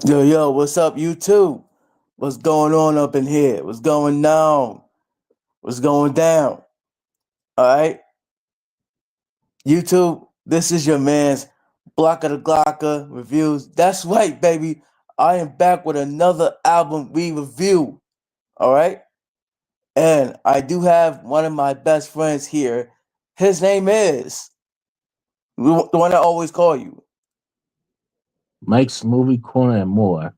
Yo, what's up, YouTube? What's going on up in here? What's going down? What's going down? All right, YouTube, this is your man's Blocker the Glocker reviews. That's right, baby. I am back with another album we review. All right, and I do have one of my best friends here. His name is the one I always call you. Mike's Movie Corner and more.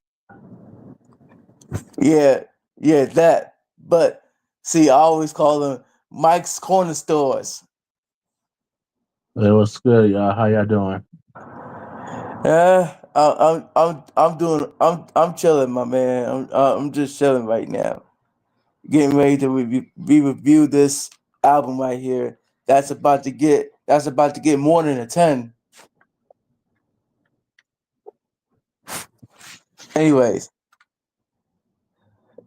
Yeah, yeah, that. But see, I always call him Mike's Corner Stores. Hey, what's good, y'all? How y'all doing? Yeah, I'm chilling, my man. I'm just chilling right now, getting ready to review this album right here. That's about to get more than a 10. Anyways,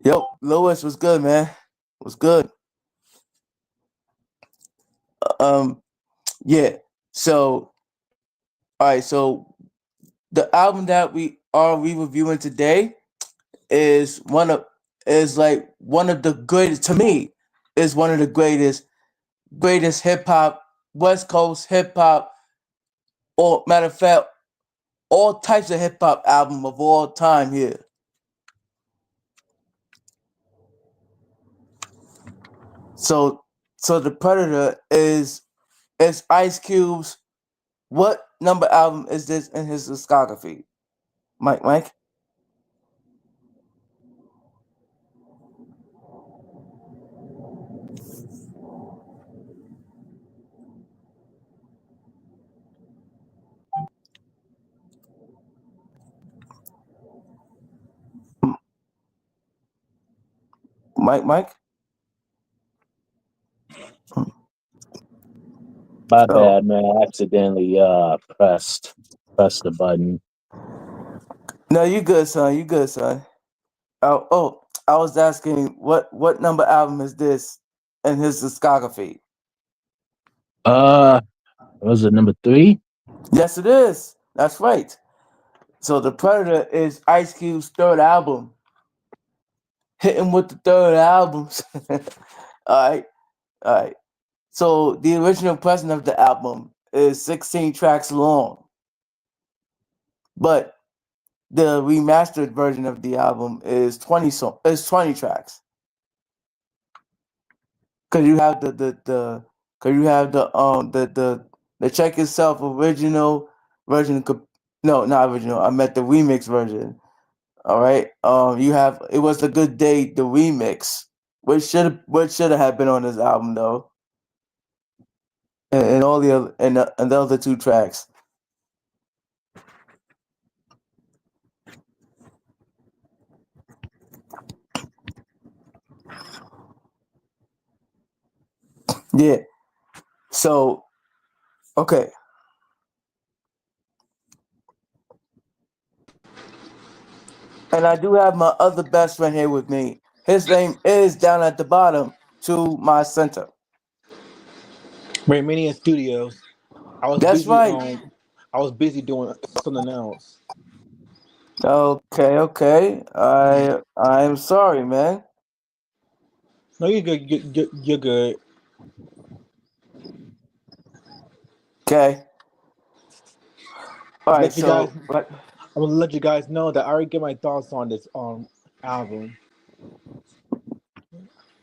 yo, Lewis was good, man. Was good. Um, yeah. So, all right. So the album that we are reviewing today is like one of the greatest to me. Is one of the greatest hip hop, West Coast hip hop, or matter of fact, all types of hip hop album of all time here. So so the Predator is Ice Cube's what number album is this in his discography? Mike? Mike? My Oh. bad, man. I accidentally pressed the button. No, you good, son. You good, son. Oh, I was asking what number album is this in his discography? Uh, was it number three? Yes, it is. That's right. So the Predator is Ice Cube's third album. Hit him with the third albums. All right, all right. So the original pressing of the album is 16 tracks long, but the remastered version of the album is 20 tracks. Cause you have the cause you have the check itself original version. No, not original. I meant the remix version. All right. You have it was a good day the remix, which should have been on this album though, and all the other and the other two tracks. Yeah. So okay, and I do have my other best friend here with me. His name is down at the bottom to my center. Raymania Studios. I was That's busy. right. I was busy doing something else. Okay. I am sorry, man. No, you're good. You're good. Okay. All right. Let you guys. So, what? I'm gonna let you guys know that I already get my thoughts on this album.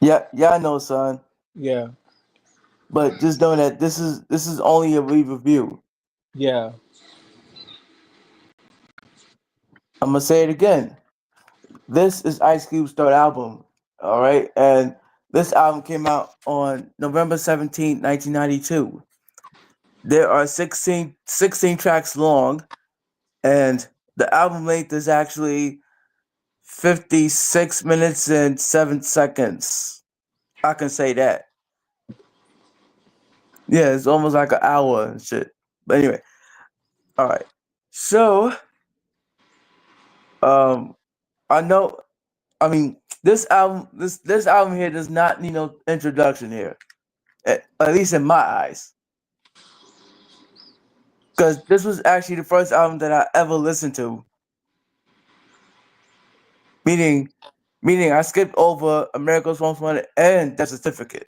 Yeah, I know, son. Yeah, But just know that this is only a review. yeah. I'm gonna say it again. This is Ice Cube's third album. All right, and this album came out on November 17th, 1992. There are 16 tracks long, and the album length is actually 56 minutes and 7 seconds. I can say that. Yeah, it's almost like an hour and shit. But anyway, all right. So, um, I know. I mean, this album here does not need no introduction here, at least in my eyes, because this was actually the first album that I ever listened to. meaning meaning I skipped over America's Most Wanted and Death Certificate.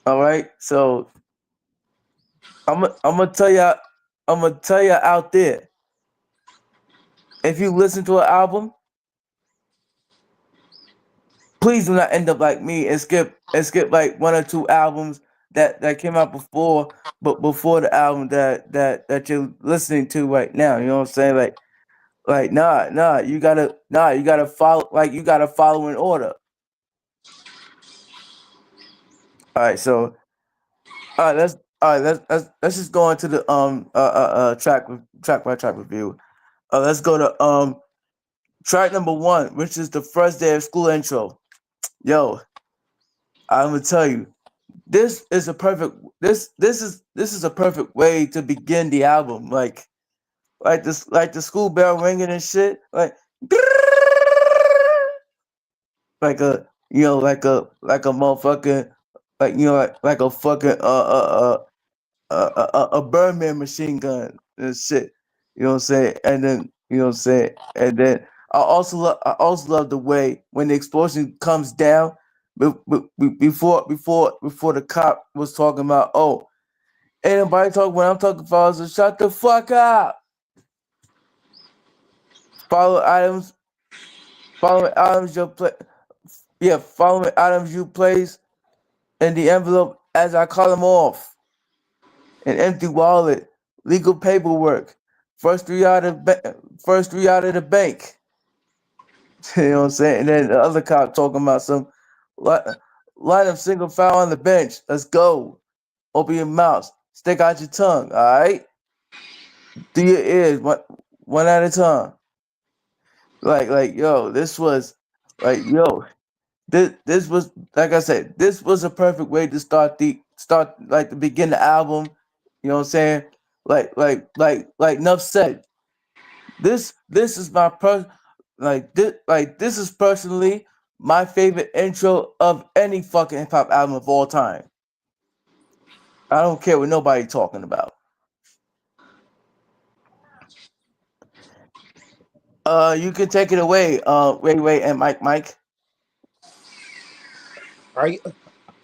All right, so I'm gonna tell you out there, if you listen to an album, please do not end up like me and skip like one or two albums that came out before, but before the album that you're listening to right now. You know what I'm saying? Like you gotta follow, like you gotta follow in order. All right, so let's just go into the track by track review. Let's go to track number one, which is the first day of school intro. Yo, I'm gonna tell you, this is a perfect way to begin the album. Like the school bell ringing and shit. Like a like a motherfucking, like a fucking a Birdman machine gun and shit. You know what I'm saying? And then you know what I'm saying? And then I also love the way when the explosion comes down, before the cop was talking about, oh, ain't nobody talking when I'm talking about, so shut the fuck up. Follow items, following items you play, yeah, following items you place in the envelope as I call them off. An empty wallet, legal paperwork, first three out of the bank. You know what I'm saying? And then the other cop talking about some line, line up single file on the bench. Let's go. Open your mouth. Stick out your tongue. All right. Do your ears one at a time. Yo, this was yo, this was, like I said, this was a perfect way to start like to begin the album. You know what I'm saying? Like Nuff said, this is my this is personally my favorite intro of any fucking hip hop album of all time. I don't care what nobody talking about. You can take it away, Ray and Mike. Are you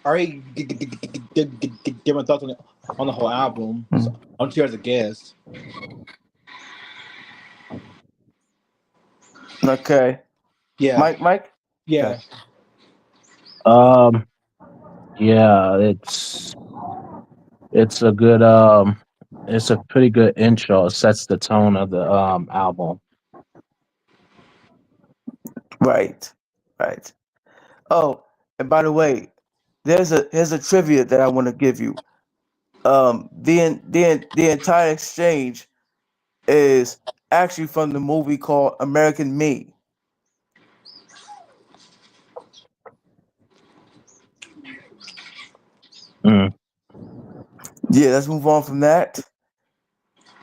are you give my thoughts on the whole album? So I'm here as a guest. Okay, Yeah, Mike. Okay. yeah. Um, yeah, it's a good it's a pretty good intro. It sets the tone of the album. Right, right. Oh, and by the way, here's a trivia that I want to give you. The entire exchange is actually from the movie called American Me. Mm. Yeah, let's move on from that.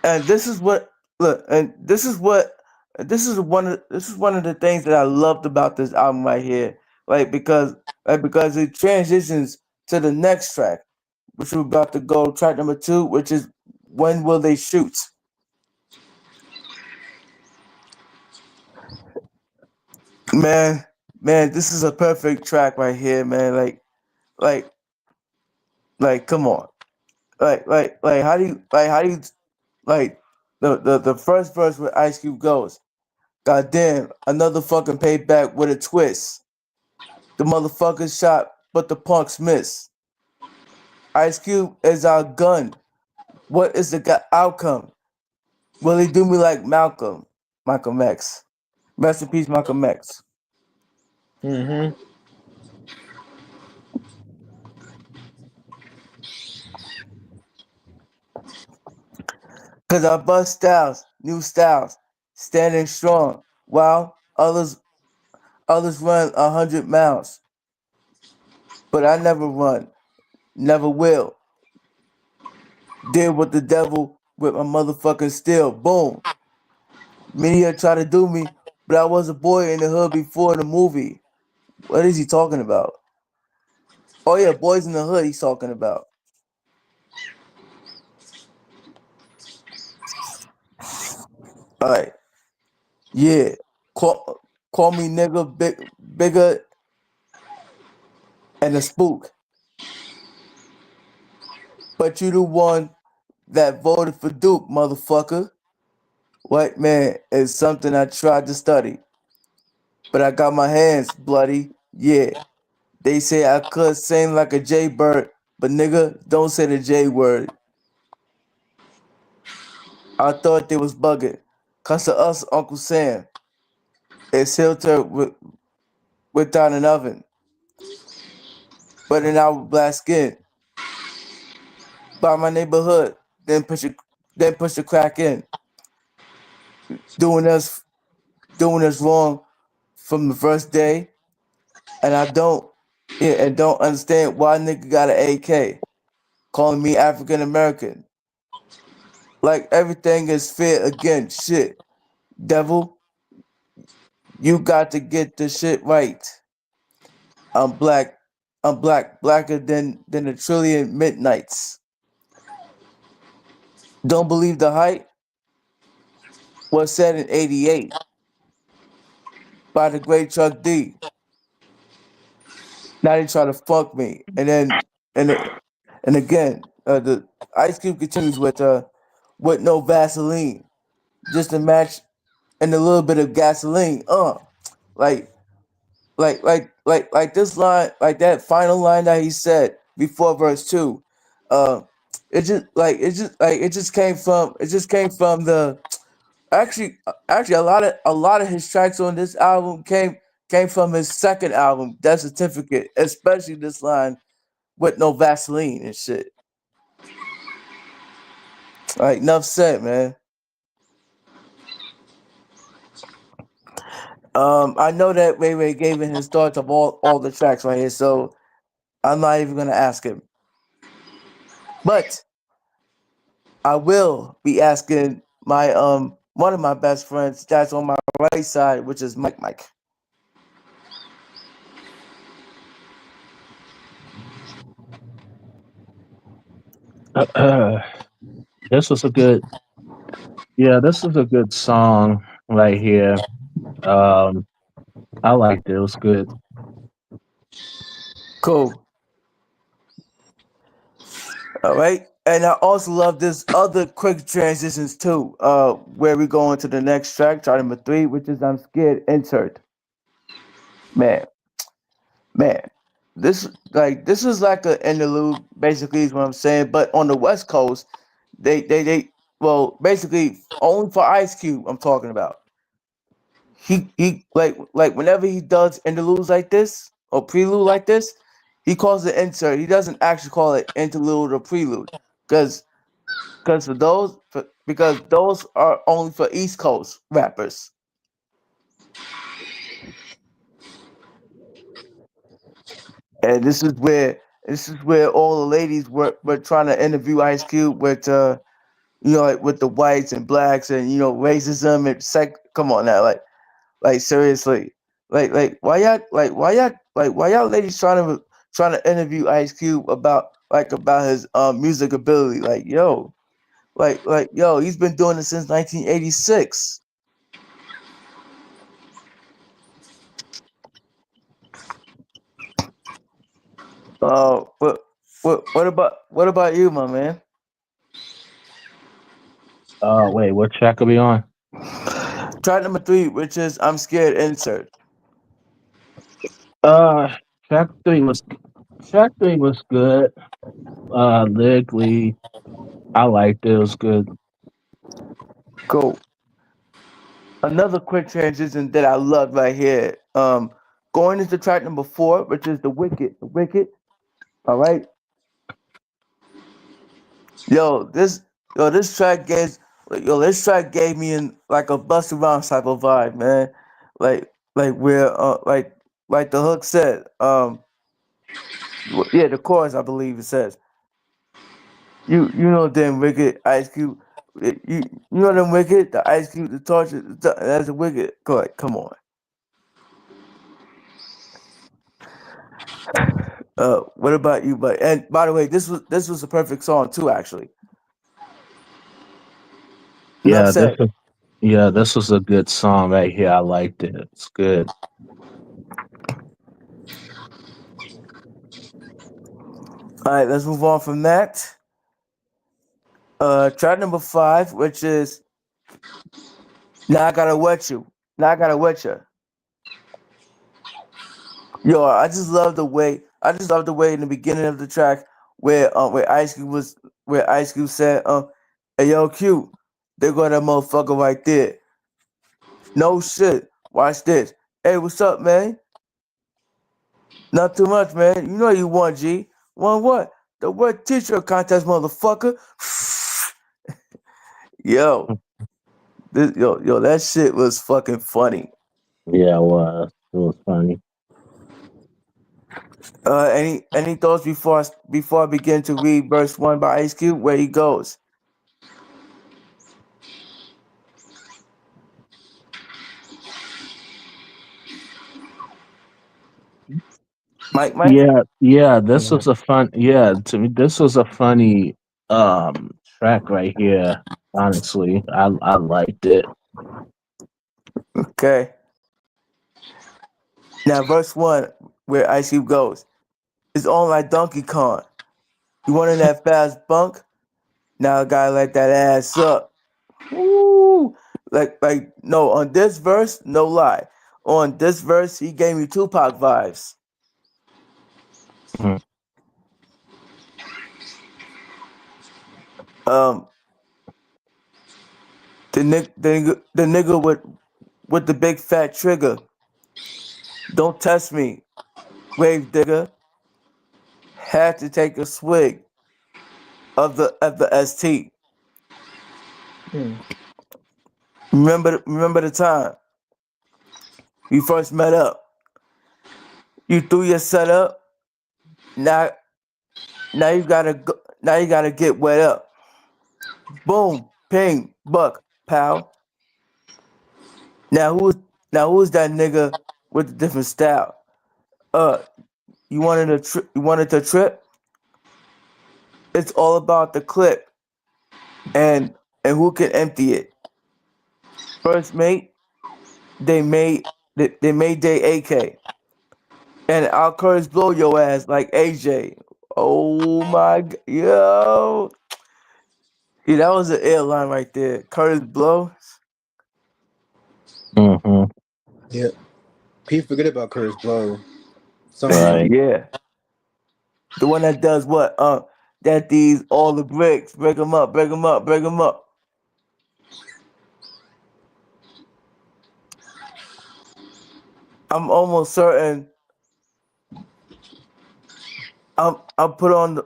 And this is what look, and this is one of the things that I loved about this album right here. Because it transitions to the next track, which we're about to go, track number two, which is When Will They Shoot? Man, man, this is a perfect track right here, man. Like, come on. How do you like the first verse where Ice Cube goes, God damn, another fucking payback with a twist. The motherfuckers shot, but the punks miss. Ice Cube is our gun. What is the outcome? Will he do me like Malcolm X? Rest in peace, Malcolm X. Mm-hmm. Cause I bust styles, new styles, standing strong, while others run 100 miles. But I never run, never will. Deal with the devil with my motherfucking steel. Boom. Many have tried to do me, but I was a boy in the hood before the movie. What is he talking about? Oh yeah, Boys in the Hood. He's talking about. All right, yeah. call me nigga, bigger, and a spook. But you the one that voted for Duke, motherfucker. White man is something I tried to study, but I got my hands bloody. Yeah, they say I could sing like a jaybird, but nigga, don't say the J word. I thought they was bugging. Cause to us, Uncle Sam is filtered without an oven, but in our black skin. By my neighborhood, then push the crack in, doing us doing us wrong from the first day, and I don't and don't understand why nigga got an AK calling me African American. Like everything is fair again. Shit, devil, you got to get the shit right. I'm black. I'm blacker than a trillion midnights. Don't believe the hype was said in '88 by the great Chuck D. Now they try to fuck me, and and again, the Ice Cube continues with no Vaseline, just a match and a little bit of gasoline. Like like this line, like that final line that he said before verse two. Uh, it just came from the actually a lot of his tracks on this album came from his second album, Death Certificate, especially this line with no Vaseline and shit. Like enough said, man. I know that Ray Ray gave in his thoughts of all the tracks right here, so I'm not even gonna ask him. But I will be asking my one of my best friends that's on my right side, which is Mike. This was a good, yeah, this is a good song right here. Um, I liked it. It was good. Cool. All right. And I also love this other quick transitions too, where we go into the next track, track number 3, which is I'm Scared Insert. Man, man. This is like an interlude, basically is what I'm saying. But on the West Coast, they well, basically only for Ice Cube I'm talking about. He like whenever he does interludes like this or prelude like this, he calls it insert. He doesn't actually call it interlude or prelude. Because because those are only for East Coast rappers. And this is where all the ladies were trying to interview Ice Cube with like with the whites and blacks and racism and come on now, like seriously. Like why y'all ladies trying to interview Ice Cube about his music ability? Like yo, he's been doing it since 1986. What about you, my man? Wait, what track are we on? Track number 3, which is I'm Scared Insert. Uh, track three was good. Lyrically, I liked it. It was good. Cool. Another quick transition that I love right here. Going into track number 4, which is the Wicked. The Wicked. All right. Yo, this track this track gave me like a Busta Rhymes type of vibe, man. Like where like the hook said, yeah, the chorus I believe it says, you know them Wicked Ice Cube, you know them Wicked, the Ice Cube, the torture, that's a Wicked. Come on. What about you? But and by the way, this was a perfect song too, actually. Enough Yeah, said. Yeah, this was a good song right here. I liked it. It's good. All right, let's move on from that. Track number 5, which is Now I Gotta Wet You. Now I Gotta Wet You. Yo, I just love the way in the beginning of the track where Ice Cube said, hey yo Q, they got that motherfucker right there. No shit. Watch this. Hey, what's up, man? Not too much, man. You know you won, G. Won what? The word teacher contest, motherfucker. Yo, yo, that shit was fucking funny. Yeah, it was. It was funny. Any thoughts before I begin to read verse 1 by Ice Cube, where he goes? Mike? Yeah, yeah, this Yeah. was a fun yeah, to me this was a funny track right here. Honestly. I liked it. Okay. Now verse 1, where Ice Cube goes. It's on like Donkey Kong. You want in that fast bunk? Now I gotta let that ass up. Woo! Like no, on this verse, no lie. On this verse, he gave me Tupac vibes. Mhm. Um, the nigga with the big fat trigger. Don't test me, grave digger. Had to take a swig of the ST. Hmm. Remember the time we first met up. You threw your setup. Now now you gotta get wet up. Boom, ping, buck, pal. Now who's that nigga with the different style? Uh, you wanted to trip? It's all about the clip and who can empty it. First mate, they made their AK, and I'll curse blow your ass like AJ. Oh my, yo, yeah, that was an airline right there. Curtis Blow, Mhm. Yeah. People forget about Curtis Blow. Some Right. yeah, the one that does what? That these all the bricks, break them up, break them up, break them up. I'm almost certain I'm put on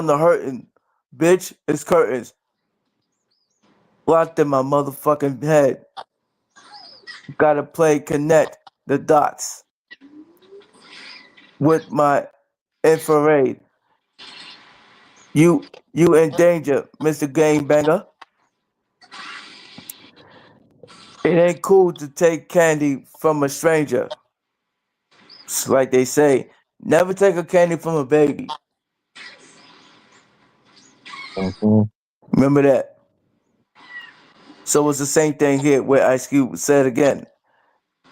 the hurting, bitch. It's curtains locked in my motherfucking head. Gotta play connect the dots with my infrared. You in danger, Mr. Banger. It ain't cool to take candy from a stranger. It's like they say, never take a candy from a baby. Mhm. Remember that. So it's the same thing here where Ice Cube said again.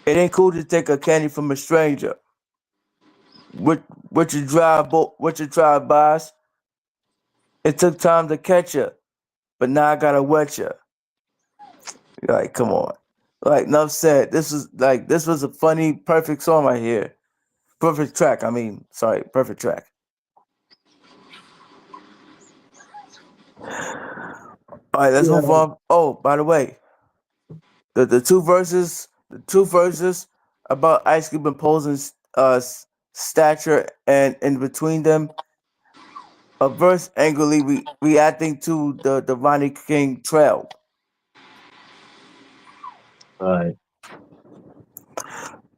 It ain't cool to take a candy from a stranger. What you drive bys? It took time to catch you, but now I gotta wet you. Like, come on. Like Nuff said, this was a funny, perfect song right here. Perfect track. I mean, sorry, perfect track. All right, let's move Yeah. on. Oh, by the way, the two verses about Ice Cube imposing stature, and in between them, a verse angrily reacting to the Ronnie King trail. Right.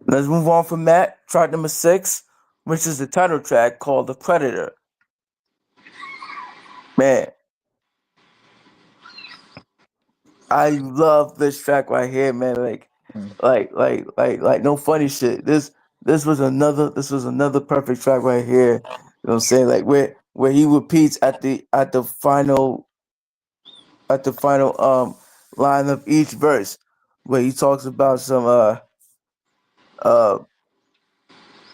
Let's move on from that. Track number 6, which is the title track called "The Predator." Man, I love this track right here, man. Like no funny shit. This was another perfect track right here. You know what I'm saying? Like where he repeats at the final line of each verse, where he talks about some uh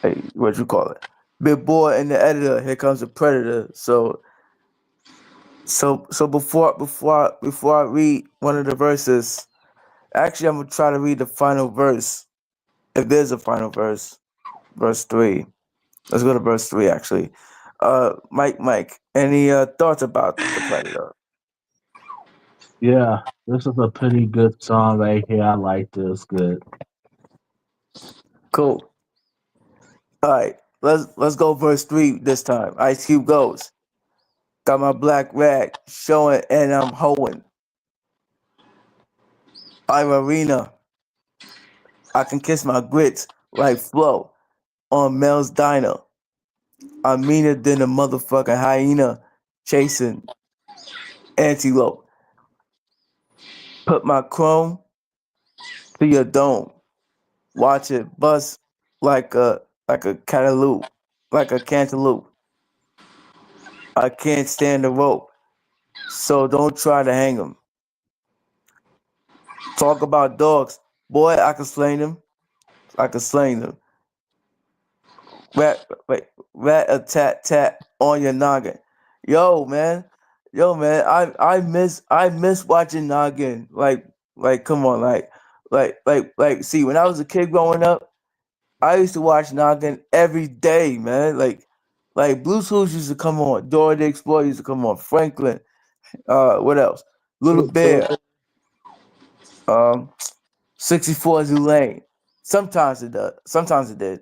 hey, what you call it, big boy and the editor. Here comes the predator. So before I read one of the verses, actually I'm gonna try to read the final verse. If there's a final verse, verse 3. Let's go to verse 3 actually. Mike, any thoughts about the predator? Yeah, this is a pretty good song right here. I like this. Good. Cool. All right, let's go verse 3 this time. Ice Cube goes. Got my black rag showing and I'm hoeing. I'm Arena. I can kiss my grits like Flo on Mel's Diner. I'm meaner than a motherfucking hyena chasing antelope. Put my chrome to your dome. Watch it bust like a cantaloupe, like a cantaloupe. I can't stand the rope, so don't try to hang 'em. Talk about dogs, boy. I can slay them. I can slay them. Rat a tat tat on your noggin. Yo, man. Yo, man. I miss watching Noggin. Come on, see, when I was a kid growing up, I used to watch Noggin every day, man. Blue's Clues used to come on. Dora the Explorer used to come on. Franklin. What else? Little Bear. Flipper. Um, 64 Zulane. Sometimes it does. Sometimes it did.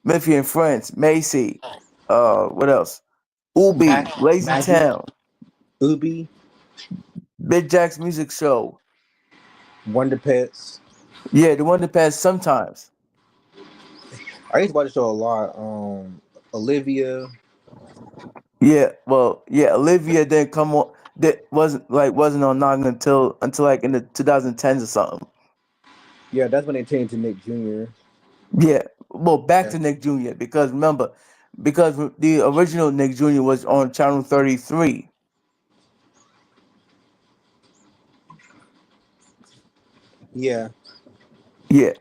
Miffy and Friends. Macy. What else? Ubi. Lazy Maggie, Town. Ubi, Big Jack's Music Show. Wonder Pets. Yeah, the one that passed sometimes. I used to watch the show a lot. Olivia. Yeah, well, yeah, Olivia didn't come on. That wasn't on Noggin until like in the 2010s or something. Yeah, that's when they changed to Nick Jr. Yeah, well, back Yeah, to Nick Jr. because remember, because the original Nick Jr. was on channel 33. yeah, Yeah,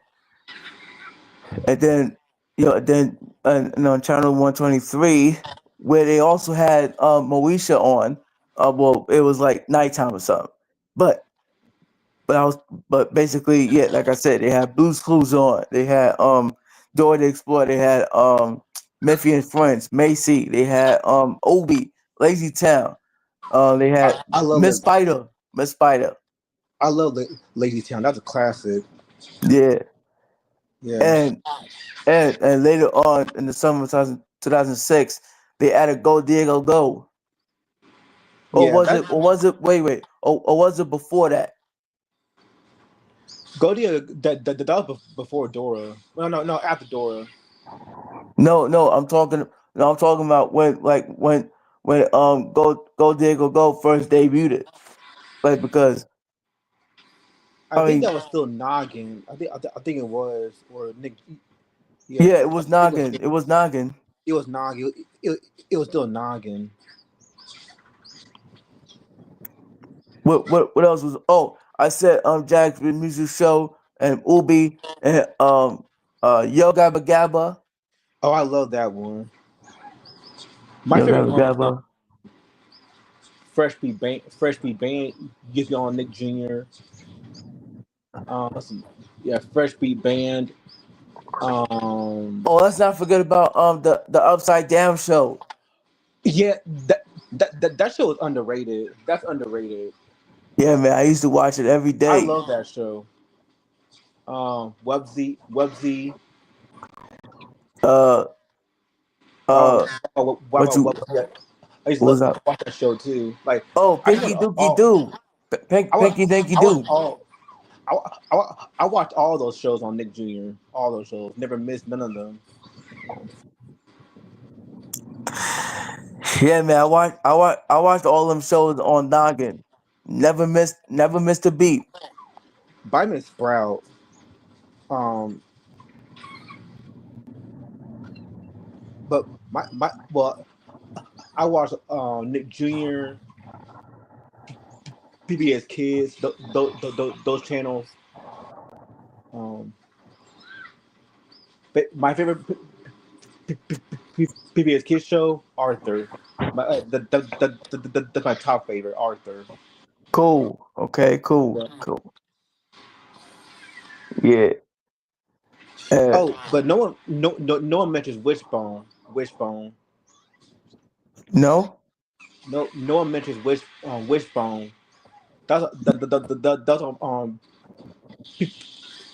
and then and on channel 123 where they also had Moesha on. Well, it was like nighttime or something, but but I was but basically, yeah, like I said, they had Blue's Clues on. They had Dora the Explorer. They had Miffy and Friends, Macy. They had Obi, Lazy Town. They I, had I love Miss it. Spider, Miss Spider. I love Lazy Town. That's a classic. Yeah, Yeah, and and later on in the summer of 2006, they added Go Diego Go. Or yeah. was That it? Or was it? Wait. Or was it before that? Godia. That was before Dora. No, after Dora. No. I'm talking. No, I'm talking about when Go Diego Go first debuted. Like because I I think mean that was still Noggin. I think it was or Nick. Yeah, yeah, it I was think it was Noggin. It was Noggin. it was Noggin. It was still Noggin. What else was? Oh, I said Jack's music show and Ubi and Yo Gabba Gabba. Oh, I love that one. My Yo favorite Gabba one was Gabba. Fresh Beat Band. Get you on Nick Jr. Let's see. Yeah, Fresh Beat Band. Um, Oh, let's not forget about the Upside Down show. yeah, that show is underrated. That's underrated. Yeah, man, I used to watch it every I day. love that show. Webzy. Uh Oh, uh, what what about you Webzy? I used to what was love up? watch that show too. Like Oh, I think Pinky Dookie Doo. I, Pinky Dinky I watched Doo. all I watched all those shows on Nick Jr. All those shows, never missed none of them. Yeah, man, I watched all them shows on Noggin. Never missed a beat. Vitamin Sprout. Um, but my well, I watched Nick Jr. PBS Kids, those channels. Um, my favorite PBS Kids show, Arthur. That's my top favorite, Arthur. Cool. Okay. Cool. Yeah. Cool. Yeah. Uh, Oh, but no one mentions Wishbone. Wishbone. no. No one mentions Wishbone. That's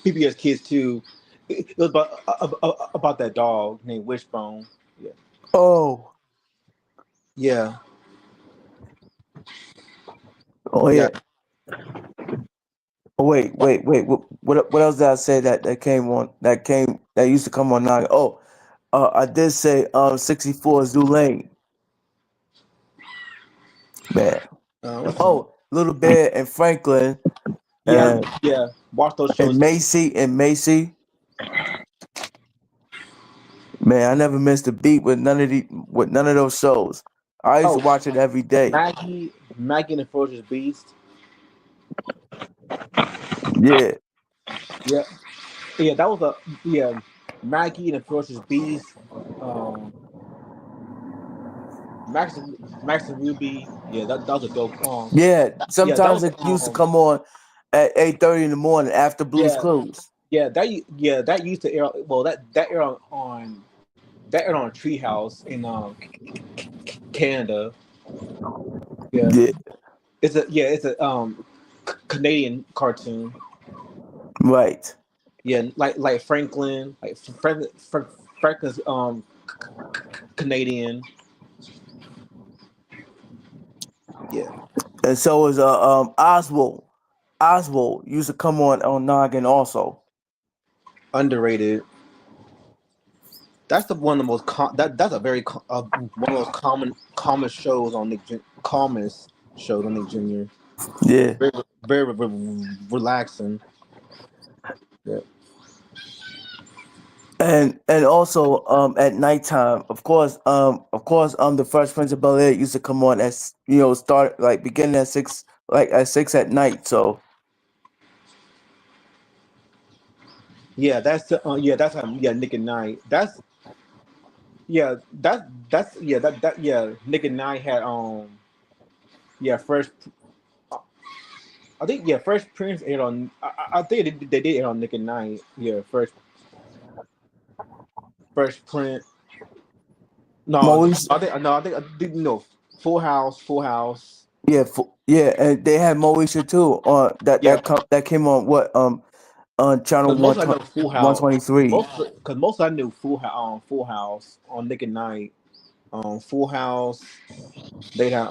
PBS Kids too. It was about that dog named Wishbone. Yeah, Oh. yeah, Oh yeah. yeah. Oh, wait. What else did I say that came on that used to come on nine? Oh, I did say 64 Zoo Lane, man. What's the Oh, Little Bear and Franklin Yeah, and yeah. Watch those and shows. Macy. Man, I never missed a beat with none of those shows. I used to Oh, watch it every day. Maggie and the Ferocious Beast. Yeah, Yeah, yeah. That was a yeah. Maggie and the Ferocious Beast. Um, Max Max and Ruby. Yeah, that was a dope. yeah. Yeah, that Sometimes was it used to come on at 8:30 in the morning after Blue's yeah, Clues. that used to air. Well, that aired on Treehouse in Canada. Yeah, Yeah, it's a Canadian cartoon. right. Yeah, like Franklin, Franklin's Canadian. Yeah, And so is Oswald. Oswald used to come on Noggin also. underrated. That's the one of the most that's a very one of those calmest shows on calmest shows on Nick Jr. Yeah. Very relaxing. Yeah. And also at nighttime, of course, the Fresh Prince of Bel Air used to come on at start like beginning at 6, like at 6 at night. So Yeah, that's Nick and Knight. That's Nick and Knight had yeah first I think Fresh Prince aired on. I think they did air on Nick and Knight. Yeah, Fresh Prince. Maurice, I think no. Full House. yeah, yeah, and they had Moesha too on Yeah, that came on what on channel because most I know Full House. 123. Most I knew Full House on Nick and Knight. Full House. They had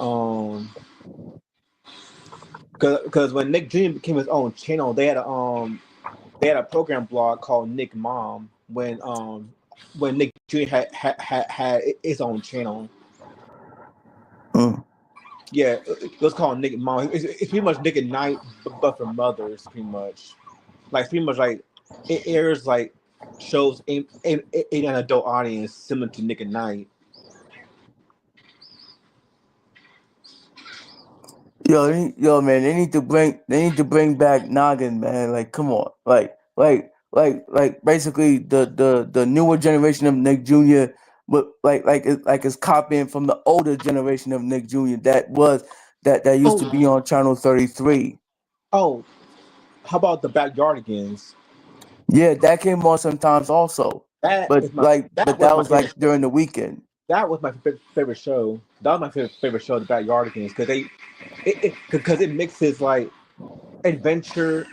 because when Nick Jr. became his own channel, they had a program blog called Nick Mom when Nick Jr. had his own channel. Mm. Yeah, it was called Nick Mom. It's pretty much Nick and Night, but for mothers, pretty much. Like pretty much like it airs like shows in an adult audience similar to Nick and Night. Man, they need to bring back Noggin, man. Like, come on, basically the newer generation of Nick Jr. But like it's copying from the older generation of Nick Jr. that used to Oh, be on channel 33. oh, how about the Backyardigans? Yeah, that came on sometimes also, but That was that my was like favorite. during the weekend. That was my favorite show. That was my favorite show, the Backyardigans, because it mixes like adventure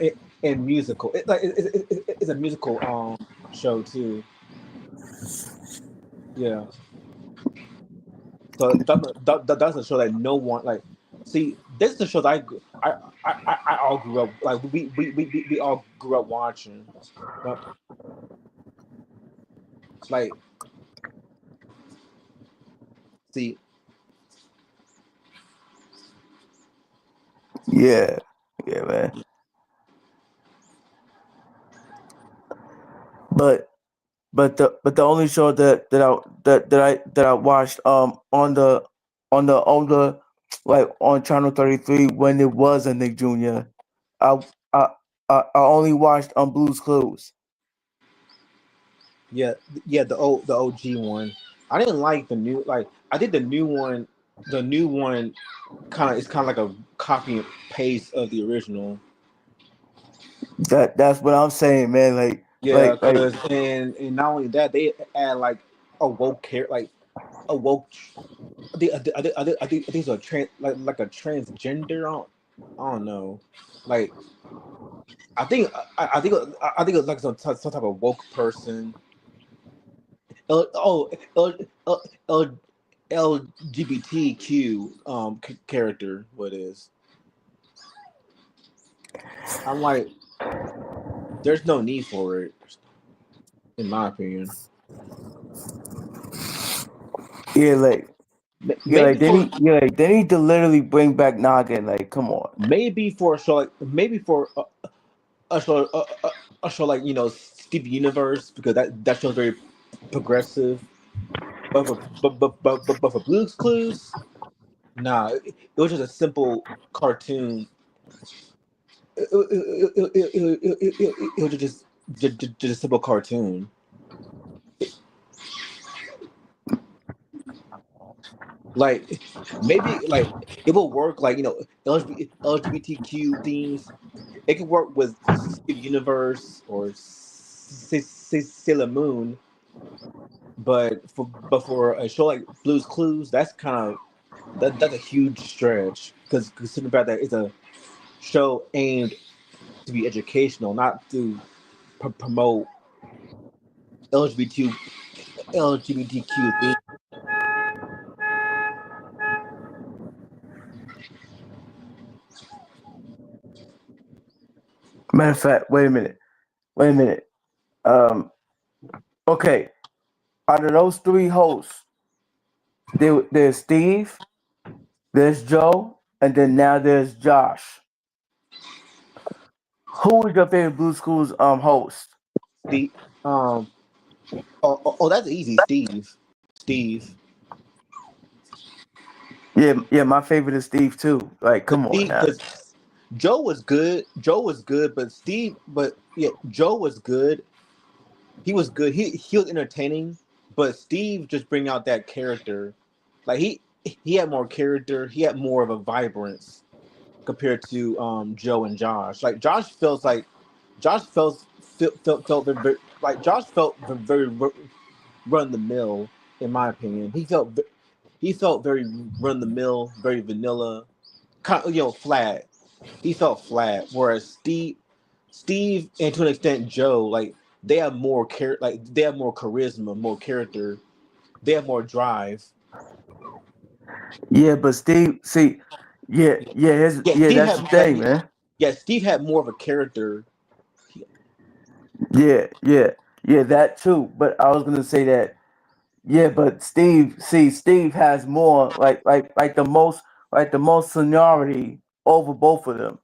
and musical. It's a musical show too. Yeah. So that's a show that no one like. See, this is the show that I all grew up like we all grew up watching. But like, see, Yeah, yeah, man. But but the only show that I watched on the older like on Channel 33 when it was a Nick Jr. I I I only watched on Blue's Clues. Yeah, yeah, the OG one. I didn't like the new like I think the new one kind of like a copy and paste of the original. That's what I'm saying, man. Yeah, Like cause and not only that they add like a a woke I think it's a like a transgender. I don't know. Like I think I think it's like some type of woke person. L, L, L, LGBTQ character. What is? I'm like, there's no need for it, in my opinion. yeah, like Maybe for they need to literally bring back Noggin. Like, come on. maybe for a show like maybe for a show a show like Steve Universe because that show's very progressive. But for Blue's Clues, nah, it was just a simple cartoon. It was just a simple cartoon. Like maybe like it will work like LGBTQ themes. It could work with Steve Universe or Sailor Moon, but for a show like Blue's Clues, that's a huge stretch because considering the fact that it's a show aimed to be educational, not to promote LGBT LGBTQ themes. Matter of fact, wait a minute. Wait a minute. Um, okay. Out of those three hosts, there's Steve, there's Joe, and then now there's Josh. Who is your favorite Blue Schools host? Steve, um, that's easy, Steve. Steve, Yeah, my favorite is Steve too. Like, come on now. because Joe was good. Joe was good, but yeah, Joe was good. He was good. He was entertaining, but Steve just bring out that character. Like he had more character. He had more of a vibrance compared to Joe and Josh. Like Josh Josh felt very run the mill in my opinion. He felt very run the mill, very vanilla, kind of flat. He felt flat. Whereas Steve, and to an extent Joe, like they have more charisma, more character. They have more drive. Yeah, but Steve, see, Yeah, Steve that's the had thing, man. Steve had more of a character. Yeah, that too. But I was gonna say that, yeah, but Steve has more, like the most seniority over both of them.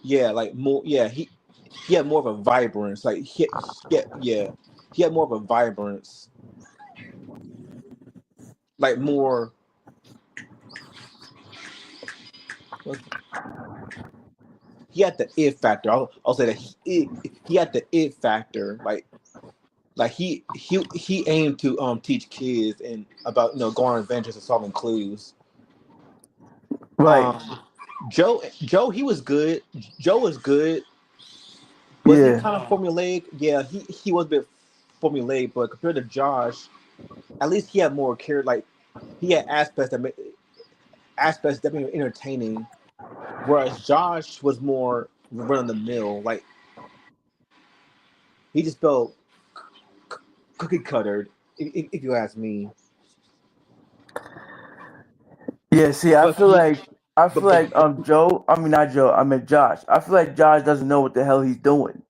Yeah, like more. Yeah, he had more of a vibrance. Like yeah, he had more of a vibrance. Like more. He had the it factor. I'll say that he had the it factor. Like he aimed to teach kids and about going on adventures and solving clues. Right. Joe he was good. Joe was good. Was he Yeah. kind of formulaic? Yeah, he was a bit formulaic, but compared to Josh, at least he had more care. Like he had aspects that made him entertaining. Whereas Josh was more run of the mill. Like he just felt cookie cuttered, if you ask me. Yeah, see, But he, I feel like Joe, I mean not Joe, I mean Josh. I feel like Josh doesn't know what the hell he's doing.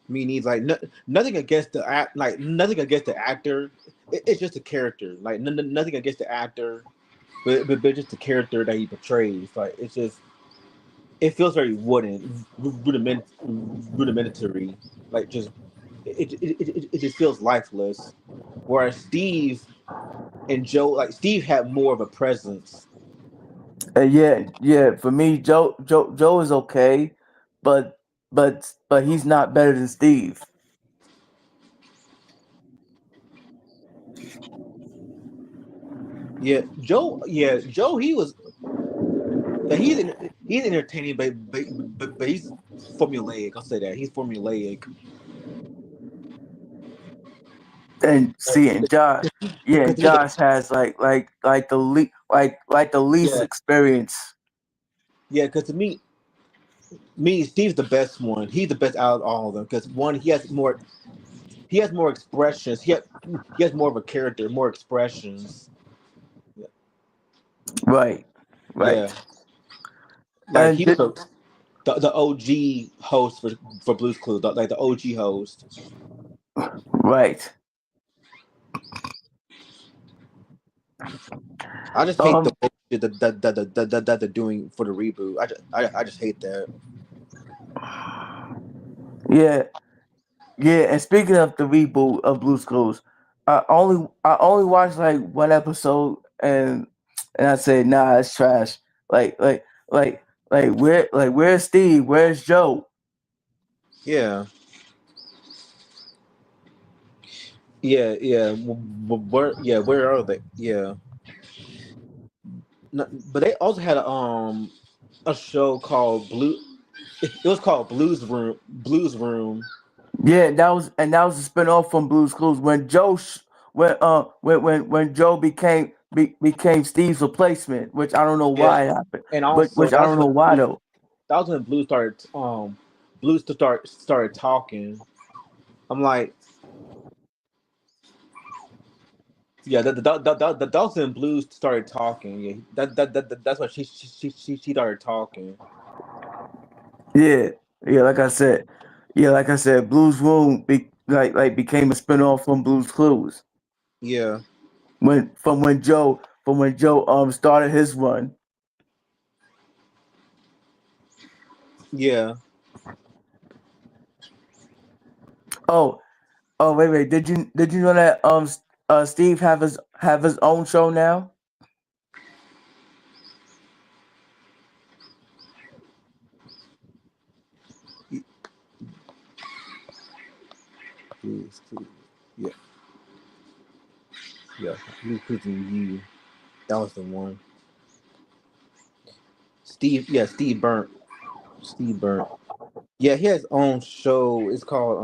me needs like nothing against the act, like nothing against the actor. It's just a character. Like nothing against the actor, but just the character that he portrays. Like it's just it feels very wooden, rudimentary. Like just it just feels lifeless. Whereas Steve and Joe, like Steve, had more of a presence. Yeah. For me, Joe is okay, but but he's not better than Steve. Yeah, Joe. Yeah, Joe. He was. Yeah, he's entertaining, but he's formulaic. I'll say that he's formulaic. And see, and Josh, yeah, Because he's a, Josh has like the least yeah, experience. yeah. Because to me, Steve's the best one. He's the best out of all of them. Because one, he has more expressions. He has more of a character, more expressions. Yeah, Right, yeah. right, Like and he was the OG host for Blue's Clues, like the OG host. right. I just hate the Um, bullshit that they're doing for the reboot. I just hate that. yeah, yeah. And speaking of the reboot of Blue's Clues, I only watched like one episode, and I said, nah, it's trash. Like like like where's Steve? Where's Joe? Yeah, yeah. Where are they? Yeah, no, but they also had a show called Blue. It was called Blues Room. Blues Room. Yeah, that was a spinoff from Blue's Clues when when Joe became Steve's replacement, which I don't know Yeah, why it happened, and but also which I don't know why though. that was when Blue started Blues to started talking. I'm like, yeah, the Dalton and Blues started talking. Yeah, that's when she started talking. Yeah, yeah, like I said, Blue's Room became a spinoff from Blue's Clues Yeah, when Joe started his run. yeah. Oh, wait, did you know that Steve have his own show now? Please. Yeah, yeah. Blue Clues and you. That was the one. Steve. Yeah, Steve Burnt. Steve Burnt. Yeah, he has his own show. It's called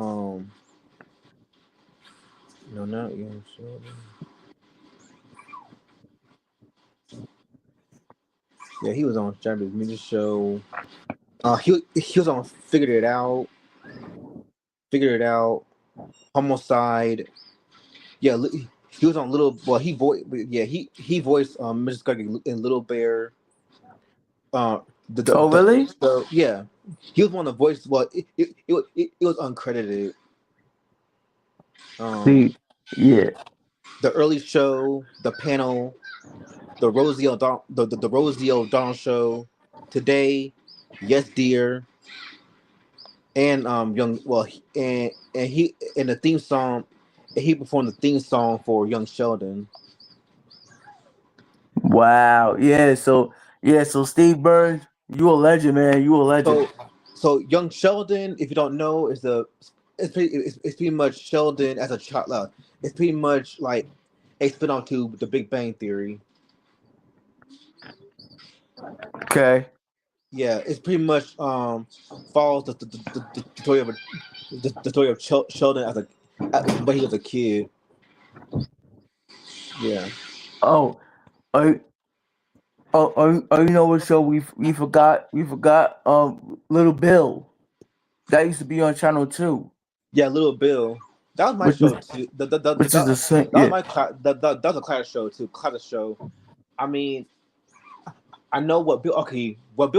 no, not Young Sheldon. Yeah, he was on Japanese Music Show. He was on Figured It Out, Homicide. Yeah, he was on Little. Well, he voiced. Yeah, he voiced Mrs. Scuggy in Little Bear. Uh, Oh, the really? so yeah, he was one of the voices. Well, it was uncredited. Um, Steve, yeah. the early show, the panel, the Rosie O'Donnell show, today, yes dear, and young. Well, and the theme song. He performed the theme song for Young Sheldon. Wow. So Steve Burns, you a legend, man. You a legend. So, so Young Sheldon, if you don't know, it's pretty much Sheldon as a child. It's pretty much like a spin-off to The Big Bang Theory. Okay. Yeah, it's pretty much follows the story of the story of Sheldon as when he was a kid. Yeah, Oh, oh, you know what show we forgot? We forgot Little Bill. That used to be on Channel 2, yeah, Little Bill. That was my which is show too. which is the same. That was Yeah. my that was a class show too. Class show. I mean, I know what Bill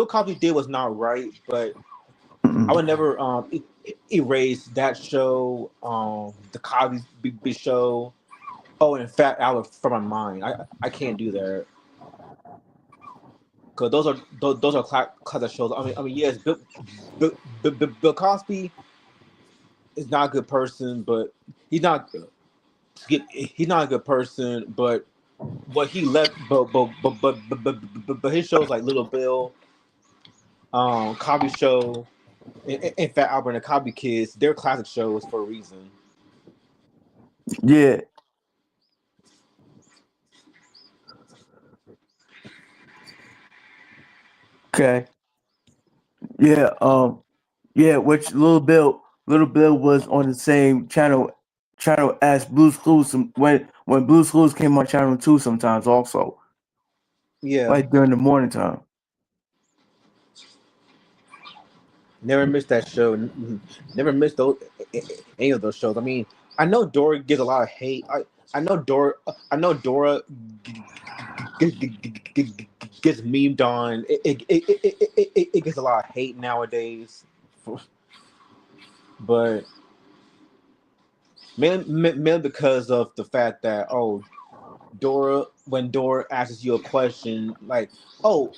Cosby did was not right, but I Mm-mm. would never erase that show, the Cosby Show. Oh, in fact, out from my mind. I can't do that because those are class shows. I mean, yes, Bill Cosby is not a good person, but he's not. he's not a good person, but what he left, but his shows like Little Bill, Cosby Show, and Fat Albert and the Cosby Kids, they're classic shows for a reason. Yeah. Okay. Yeah. Yeah. Which Little Bill was on the same channel as Blue's Clues. When Blue's Clues came on channel 2 sometimes also, Yeah, like during the morning time. never missed that show. Never missed those any of those shows. I mean, I know Dora gets a lot of hate. I know Dora. I know Dora gets memed on. It gets a lot of hate nowadays, but mainly because of the fact that Dora, when Dora asks you a question like, oh,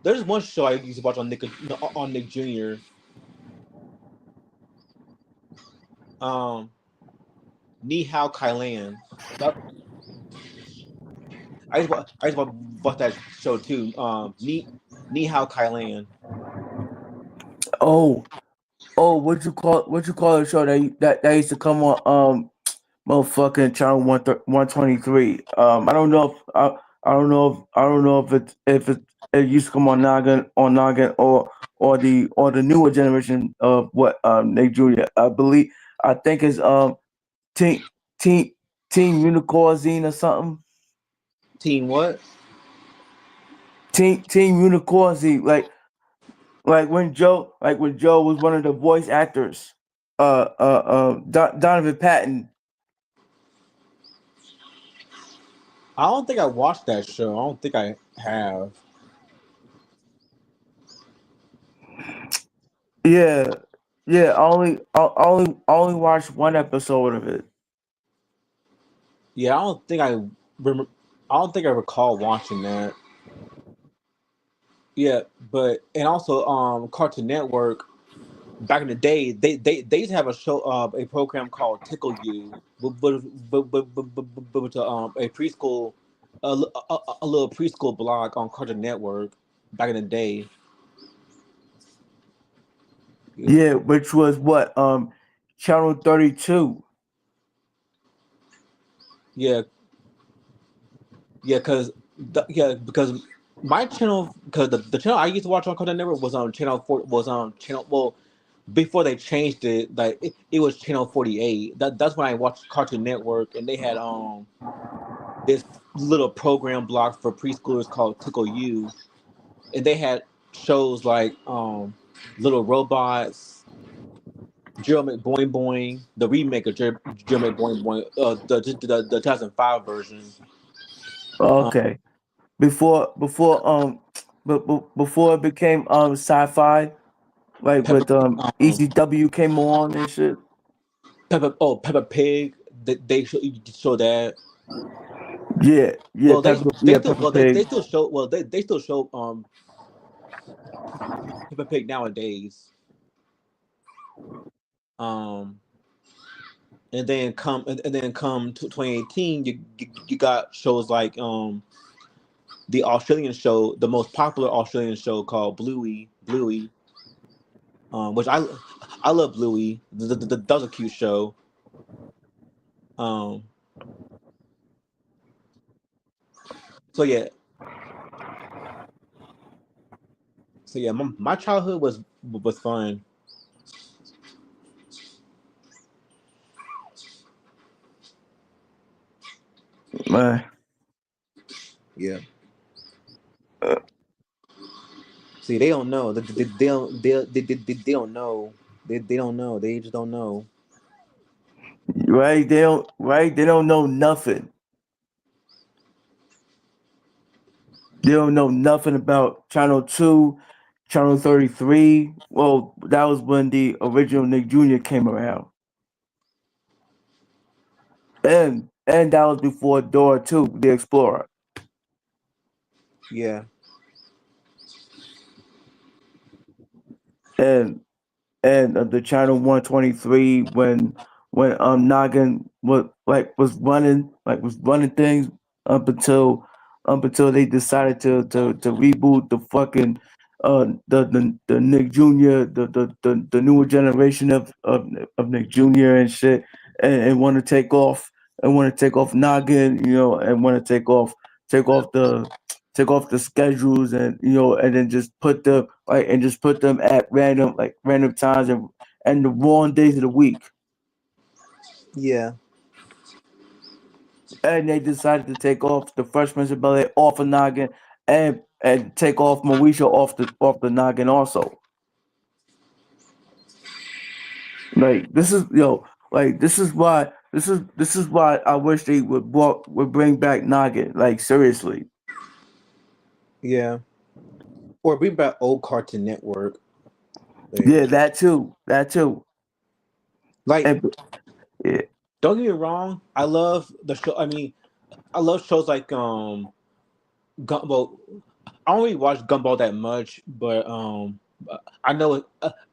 there's one show I used to watch on Nick Jr. Um, Ni Hao Kailan. That, I used to watch that show too. Ni Hao Kailan. Oh, what you call the show that used to come on motherfucking channel 123. I don't know if it used to come on Noggin or the newer generation of what Nick Jr. I think it's Team Team Team Unicorzine or something. Team what? Team Unicorzine, when Joe was one of the voice actors. Donovan Patton. I don't think I watched that show. I don't think I have. Yeah, yeah. I only watched one episode of it. Yeah, remember. I don't think I recall watching that. Yeah, but and also Cartoon Network back in the day they used to have a show a program called Tickle You, but a preschool a little preschool blog on Cartoon Network back in the day. Yeah, which was what channel 32. Yeah, yeah, because my channel because the channel I used to watch on Cartoon Network was on channel 4 was on channel well before they changed it like it was channel 48. That's when I watched Cartoon Network and they had this little program block for preschoolers called Tickle You, and they had shows like Little Robots, Gerald McBoing Boing, the remake of Gerald McBoing Boing, the 2005 version. Um, Okay, before before it became sci-fi, like Peppa with um, ECW came on and shit. Peppa Pig. Show that. Yeah, Well, Peppa Pig. they still show they still show Peppa Pig nowadays. Um, and then come to 2018, you got shows like the Australian show, the most popular Australian show called Bluey, which I love Bluey. That was a cute show. Um, so yeah, my childhood was fun. Man, Yeah. uh, See, they don't know. They don't. They don't know. They don't know. They just don't know. They don't know nothing. They don't know nothing about Channel 2, Channel 33. Well, that was when the original Nick Jr. came around. And that was before Dora 2, the Explorer. Yeah. And and the channel 123 when Noggin was running things up until they decided to reboot the fucking the Nick Jr. The newer generation of Nick Jr. and shit, and want to take off Noggin, and want to take off the schedules, and and then just put them at random times, and the wrong days of the week. Yeah, And they decided to take off the Fresh Prince of Bel Air off of Noggin, and take off Moesha off the Noggin also. Like this is this is why I wish they would bring back Noggin, like seriously. yeah. Or bring back old Cartoon Network. Like, Yeah, that too. like, And yeah, don't get me wrong. I love the show. I mean, I love shows like Gumball. I don't really watch Gumball that much, but I know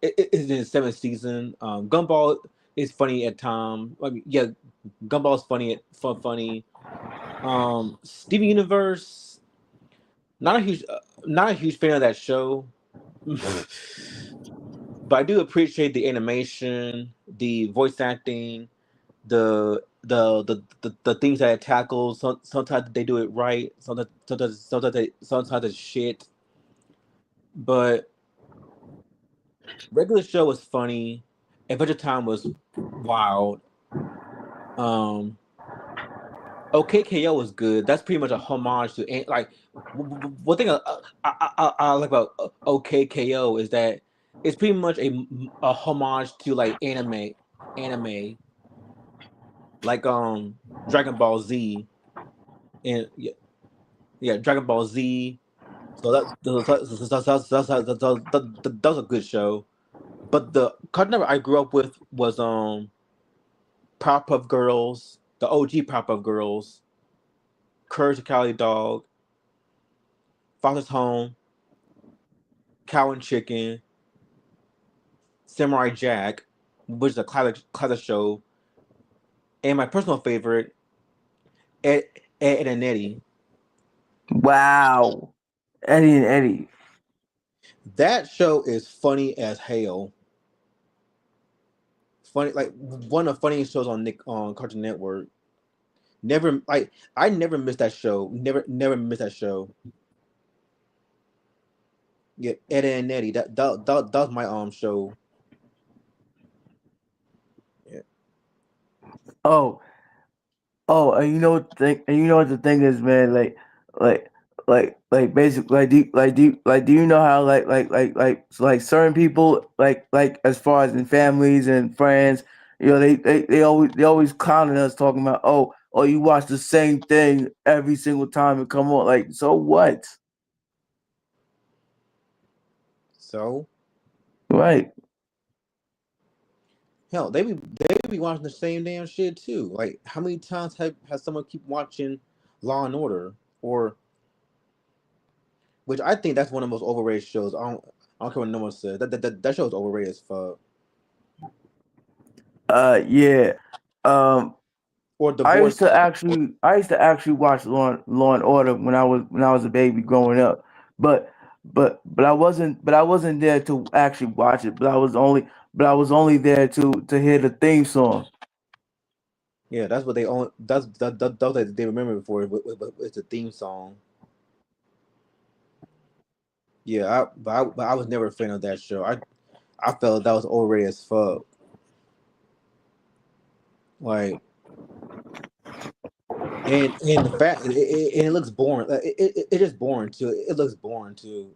it's in its seventh season. Gumball is funny at times. I mean, yeah, Gumball is funny. Steven Universe, not a huge fan of that show, but I do appreciate the animation, the voice acting, the things that it tackles. Sometimes they do it right. Sometimes it's shit. But regular show was funny. Adventure Time was wild. Um, OKKO was good. That's pretty much a homage to like one thing I like about OKKO is that it's pretty much a homage to like anime like Dragon Ball Z and yeah Dragon Ball Z. So that was a good show. But the cartoon network I grew up with was Powerpuff Girls, the OG Powerpuff Girls, Courage the Cowardly Dog, Foster's Home, Cow and Chicken, Samurai Jack, which is a classic show, and my personal favorite, Ed, Ed and Eddie. wow, Eddie and Eddie. That show is funny as hell. Funny, like one of the funniest shows on Nick on Cartoon Network. Never, like I never missed that show. Never missed that show. Yeah, Ed and Eddie. That was my show. Yeah. Oh, Oh, and you know what the thing is, man. Like, basically, do you know how certain people, as far as in families and friends, they always clowning us, talking about, you watch the same thing every single time it come on. Like, so what? So Right? hell, they be watching the same damn shit too. Like how many times has someone keep watching Law and Order or which I think that's one of the most overrated shows. I don't care what no one says. That show is overrated as fuck. Yeah. Um, Or Divorce Court. I used to actually watch Law and Order when I was a baby growing up, but I wasn't there to actually watch it. But I was only there to hear the theme song. Yeah, that's what they own. That's what they remember it for. It's a theme song. Yeah, but I was never a fan of that show. I felt that was overrated as fuck. Like and the fact and it looks boring. Like, it is boring too. It looks boring too.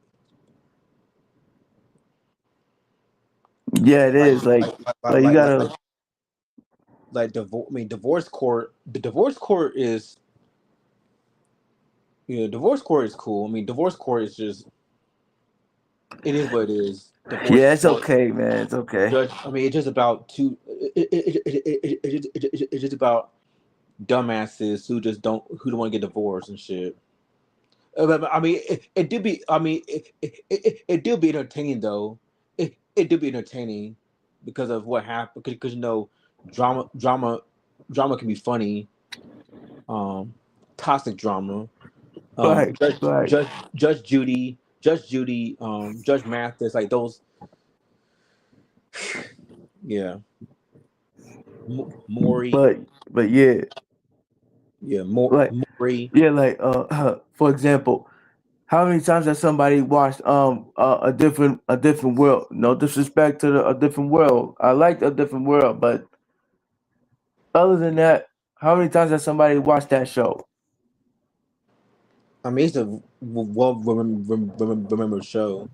Yeah, it Like is like you like gotta. divorce. I mean, divorce court. The divorce court is yeah. Divorce court is cool. I mean, divorce court is just it is what it is. Divorce Yeah, it's court okay, man. It's okay. judge. I mean, it's just about two. It's just about dumbasses who don't want to get divorced and shit. I mean, it did be. I mean, it did be entertaining though. It did be entertaining. because of what happened. Because drama, drama, drama can be funny. Um, Toxic drama. Right, right. Judge Judy, Judge Mathis, like those. Yeah, Maury. But but yeah, Yeah, like Maury. yeah, like for example, how many times has somebody watched a different world? No disrespect to a different world. I like a different world, but other than that, how many times has somebody watched that show? I mean, it's a well remembered show.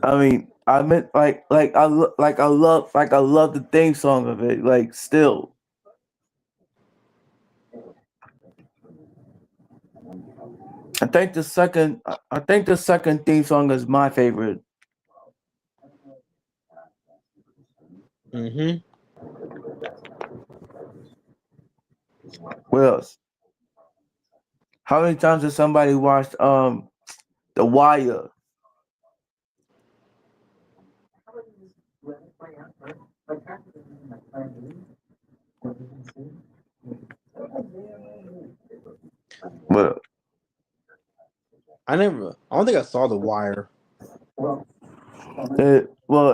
I mean, I meant like I love the theme song of it. Like still, I think the second theme song is my favorite. Mm-hmm. What else? How many times has somebody watched The Wire? Well, I don't think I saw The Wire.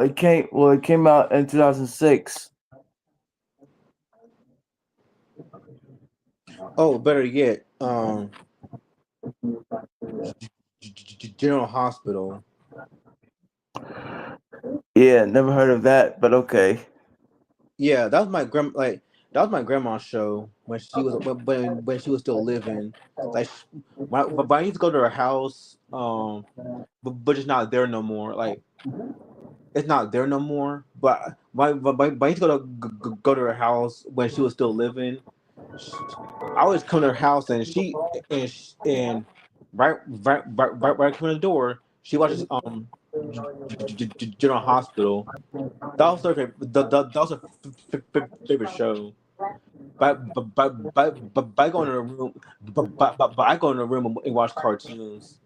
it came out in 2006. Oh, better yet, General Hospital. Yeah, never heard of that, but okay. Yeah, that was my that was my grandma's show when she was when she was still living. Like when I used to go to her house, but it's not there no more. Like it's not there no more. But I used to go to her house when she was still living. Sh I always come to her house and right coming to the door, she watches General Hospital. That was her that was her favorite show. But I go in a room, but I go in a room and watch cartoons.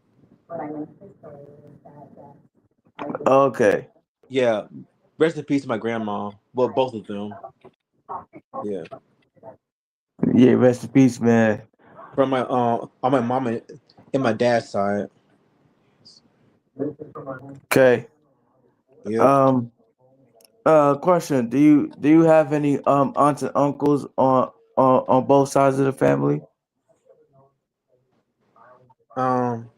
Okay. Yeah, rest in peace to my grandma. Well, both of them. Yeah, Yeah, rest in peace, man. from my on my mom and my dad's side. Okay. Yep. Um question. Do you have any aunts and uncles on both sides of the family? Um,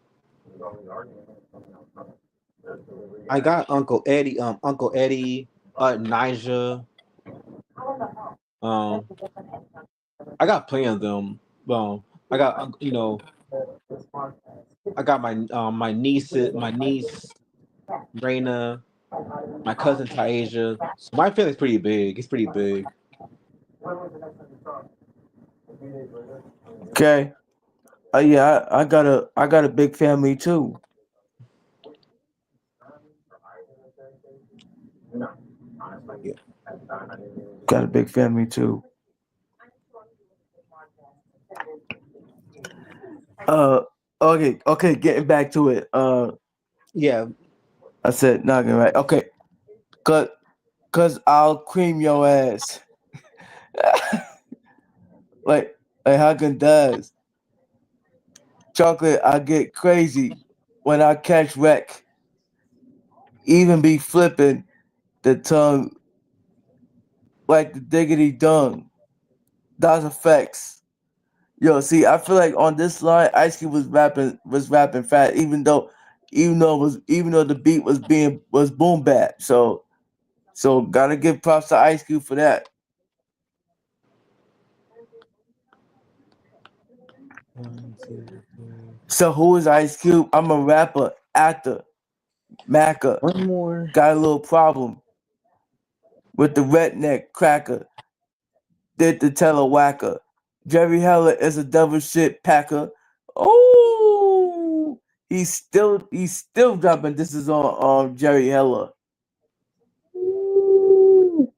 I got Uncle Eddie. Uncle Eddie. Nija. Um, I got plenty of them. I got I got my niece Raina, my cousin Tasia. So my family's pretty big. It's pretty big. Okay. Yeah, I got a big family too. Yeah. Got a big family too. Uh okay, getting back to it. Yeah. I said not gonna right. Okay. Cause cause I'll cream your ass. like Hagen does. Chocolate, I get crazy when I catch wreck. Even be flipping the tongue like the diggity dung. That's effects. Yo, see, I feel like on this line, Ice Cube was rapping fast, even though the beat was boom bap. So gotta give props to Ice Cube for that. One, two, three. So who is Ice Cube? I'm a rapper, actor, macker. One more. Got a little problem with the redneck cracker. Did the telewhacker. Jerry Heller is a devil shit packer. Oh, he's still dropping. This is on Jerry Heller. Ooh.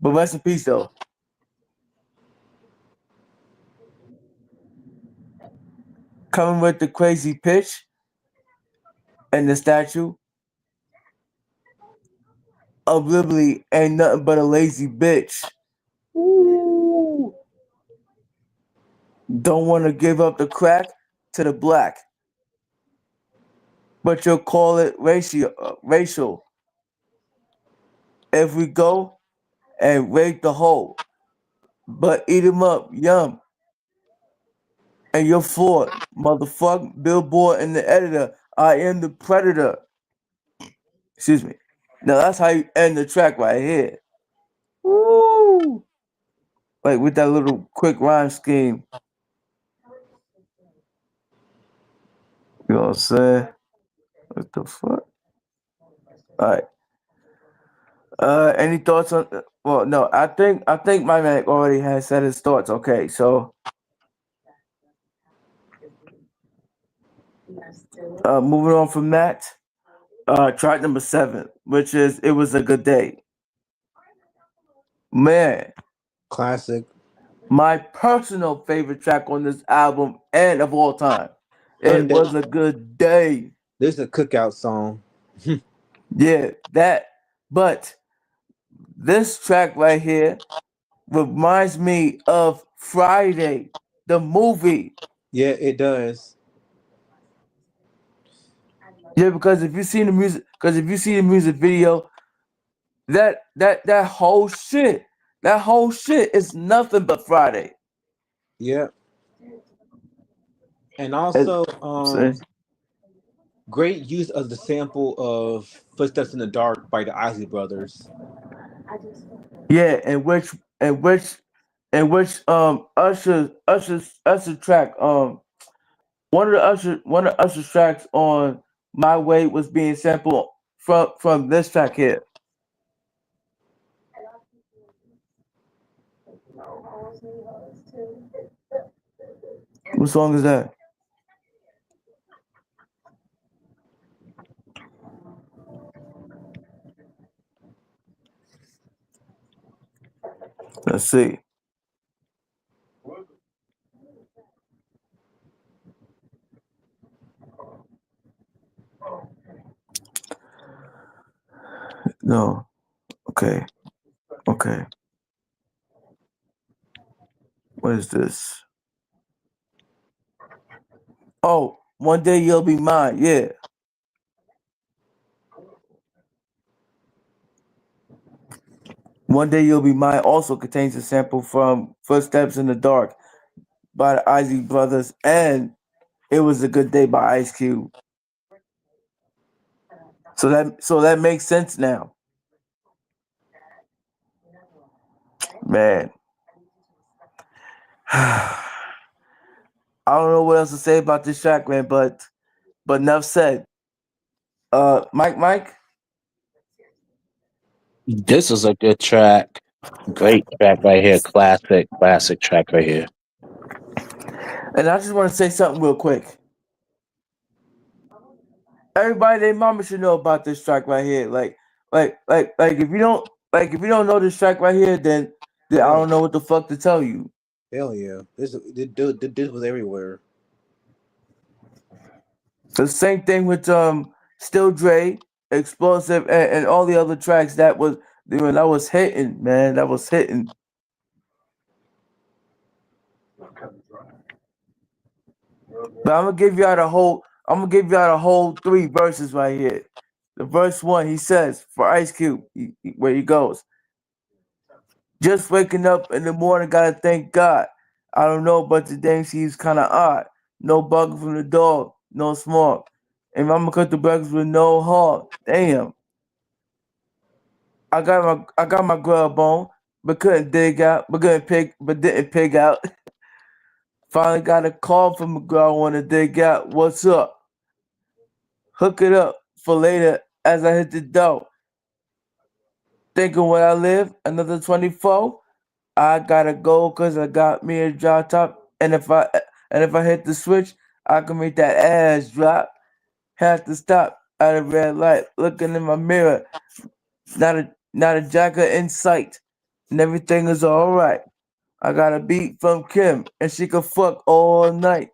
But rest in peace though. Coming with the crazy pitch and the statue. of Liberty ain't nothing but a lazy bitch. Ooh. Don't want to give up the crack to the black, but you'll call it racial. If we go and rape the whole, but eat 'em up, yum. And you're for it, motherfucker. Billboard and the editor. I am the predator. Excuse me. Now that's how you end the track right here. Woo! Like with that little quick rhyme scheme. You know what I'm saying? What the fuck? All right. Any thoughts on? Well, no. I think my man already has said his thoughts. Okay, so moving on from that, track number 7, which is "It Was a Good Day." Man, Classic. my personal favorite track on this album and of all time. It Unde- was a good day. This is a cookout song. Yeah, that. But this track right here reminds me of Friday, the movie. Yeah, it does. Yeah, because if you see the music video, that whole shit is nothing but Friday. Yeah, and It- also see? great use of the sample of "Footsteps in the Dark" by the Isley Brothers. Yeah, in which Usher track one of Usher's tracks on My Way was being sampled from this track here. What song is that? Let's see. No. Okay. Okay. What is this? Oh, One Day You'll Be Mine. Yeah. One Day You'll Be Mine also contains a sample from Footsteps in the Dark by the Isley Brothers, and It Was a Good Day by Ice Cube. So that makes sense now. Man. I don't know what else to say about this track, man, but enough said. Mike, This is a good track. Great track right here. Classic track right here. and I just want to say something real quick. Everybody, their mama should know about this track right here. Like if you don't know this track right here, then I Hell, don't know what the fuck to tell you. hell yeah! This was everywhere. The same thing with Still Dre, Explosive, and all the other tracks that was hitting, man. That was hitting. But I'm gonna give you out a whole 3 verses right here. The verse 1, he says for Ice Cube, where he goes, just waking up in the morning, gotta thank God. I don't know, but today seems kinda odd. No bugging from the dog, no smoke. And I'ma cut the breakfast with no harm. Damn. I got my grub on, but couldn't dig out, but didn't pig out. Finally got a call from a girl I wanna dig out. What's up? Hook it up for later as I hit the dough. Thinking where I live, another 24. I gotta go cause I got me a drop top. And if I hit the switch, I can make that ass drop. Have to stop at a red light, looking in my mirror. Not a jacker in sight. And everything is alright. I got a beat from Kim and she can fuck all night.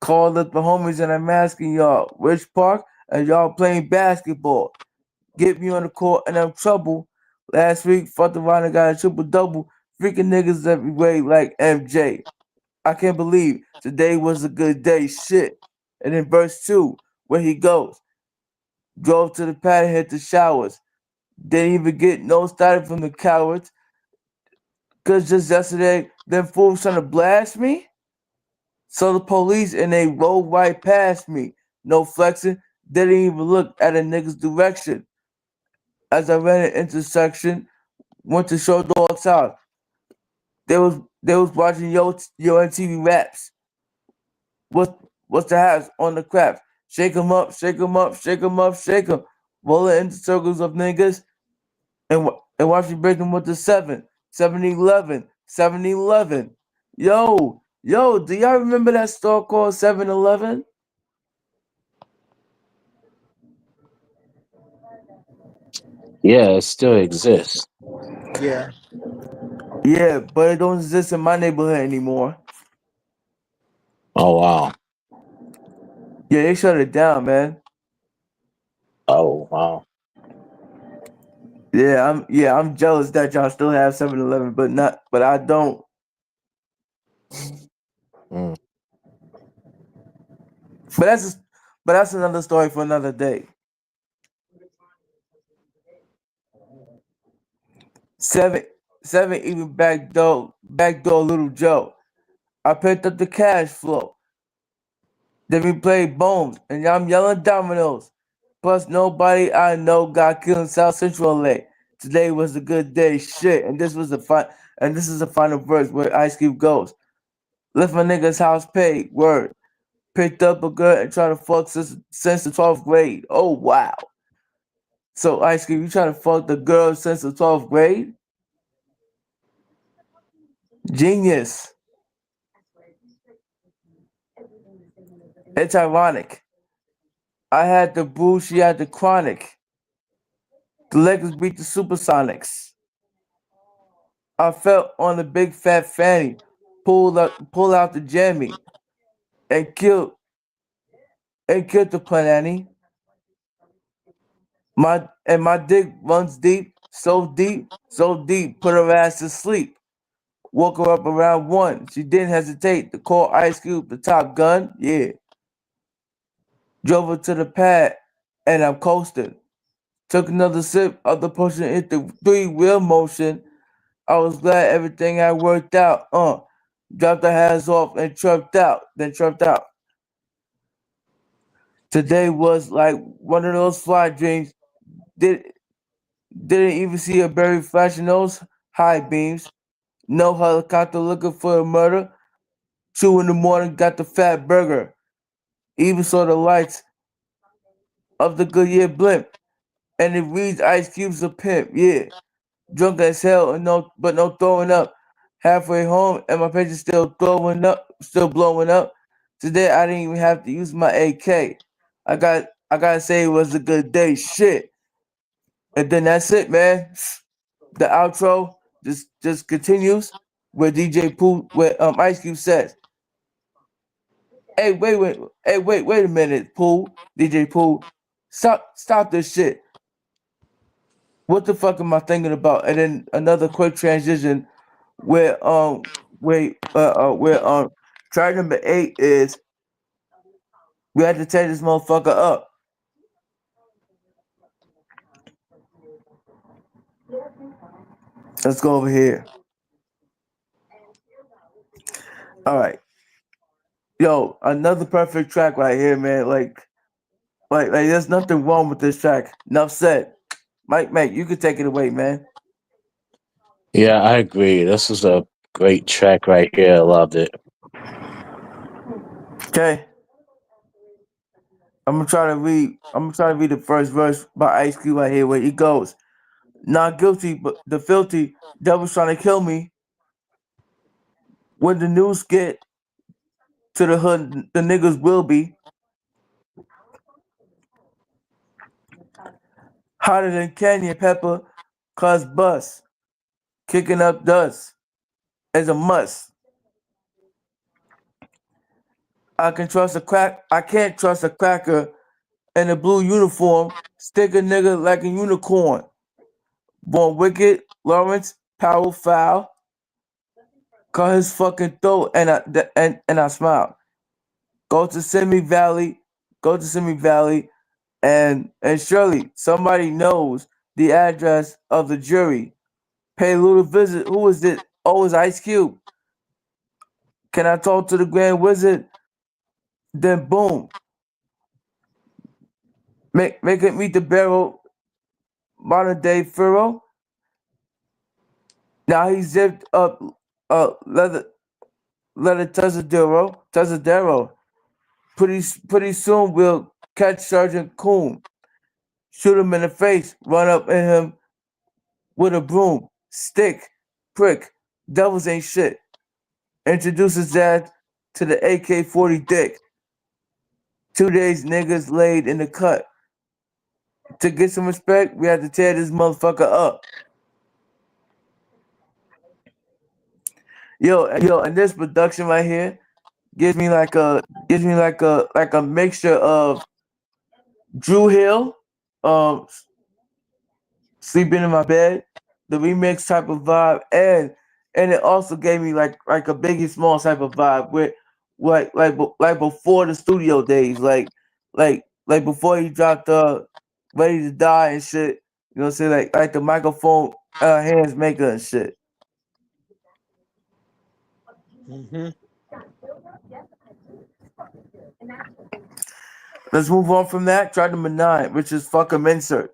Called up the homies and I'm asking y'all, which park are y'all playing basketball? get me on the court and I'm trouble. Last week, fucked around and got a triple double. Freaking niggas every way like MJ. I can't believe today was a good day. Shit. And in verse 2, where he goes, drove to the pad and hit the showers. Didn't even get no started from the cowards. Cause just yesterday, them fools trying to blast me. So the police and they rolled right past me. No flexing. Didn't even look at a nigga's direction. As I ran an intersection, went to Show Dog's house. They was watching Yo MTV raps. What what's the house on the craps? Shake 'em up, shake 'em up, shake 'em up, shake 'em. Rolling into circles of niggas and watch me break them with the 7-11, 7-11. Yo, do y'all remember that store called 7-Eleven? Yeah, it still exists. Yeah. Yeah, but it don't exist in my neighborhood anymore. Oh wow. Yeah, they shut it down, man. Oh wow. I'm jealous that y'all still have 7-Eleven, but I don't. Mm. But that's another story for another day. Seven seven even backdoor little Joe. I picked up the cash flow. Then we played Bones and I'm yelling dominoes. Plus nobody I know got killed in South Central LA. Today was a good day, shit. And this is the final verse where Ice Cube goes. Left my nigga's house paid, word. Picked up a girl and tried to fuck since the 12th grade. Oh wow. So Ice Cube, you trying to fuck the girl since the 12th grade? Genius. It's ironic. I had the boo, she had the chronic. The Lakers beat the Supersonics. I felt on the big fat fanny, pull out the jammy, and killed the panani. My dick runs deep, so deep, put her ass to sleep. Woke her up around 1. She didn't hesitate to call Ice Cube the top gun. Yeah. Drove her to the pad, and I'm coasting. Took another sip of the potion, hit the 3-wheel motion. I was glad everything had worked out. Dropped the hands off and tripped out. Today was like one of those fly dreams. Did didn't even see a berry flashing those high beams. No helicopter looking for a murder. 2 in the morning got the fat burger. Even saw the lights of the Goodyear blimp. And it reads Ice Cube's a pimp. Yeah. Drunk as hell and no throwing up. Halfway home and my page still blowing up. Today I didn't even have to use my AK. I gotta say it was a good day. Shit. And then that's it, man. The outro just continues where DJ Pooh where Ice Cube says, wait a minute, Pooh, DJ Pooh. Stop this shit. What the fuck am I thinking about? And then another quick transition where track number 8 is we had to tear this motherfucker up. Let's go over here. All right. Yo, another perfect track right here, man. Like there's nothing wrong with this track. Enough said. Mike, you can take it away, man. Yeah, I agree. This is a great track right here. I loved it. Okay. I'm gonna try to read the first verse by Ice Cube right here where he goes. Not guilty, but the filthy devil's trying to kill me. When the news get to the hood, the niggas will be hotter than Canyon Pepper, cause bus. Kicking up dust is a must. I can't trust a cracker in a blue uniform, stick a nigga like a unicorn. Born wicked, Lawrence Powell foul, cut his fucking throat, and I smile. Go to Simi Valley, go to Simi Valley, and surely somebody knows the address of the jury. Pay a little visit. Who is it? Oh, it's Ice Cube. Can I talk to the Grand Wizard? Then boom, make it meet the barrel. Modern day Pharaoh. Now he zipped up leather Tazadero. Pretty soon we'll catch Sergeant Coon, shoot him in the face, run up in him with a broom, stick, prick. Devils ain't shit. Introduce his dad to the AK-40 dick. 2 days niggas laid in the cut. To get some respect, we had to tear this motherfucker up. Yo, and this production right here gives me like a mixture of Drew Hill, um, sleeping in my bed, the remix type of vibe, and it also gave me like a Biggie Small type of vibe, where like before the studio days, like before he dropped Ready to Die and shit. You know what I'm saying? Like the microphone hands maker and shit. Mm-hmm. Let's move on from that. Try number 9, which is fucking insert.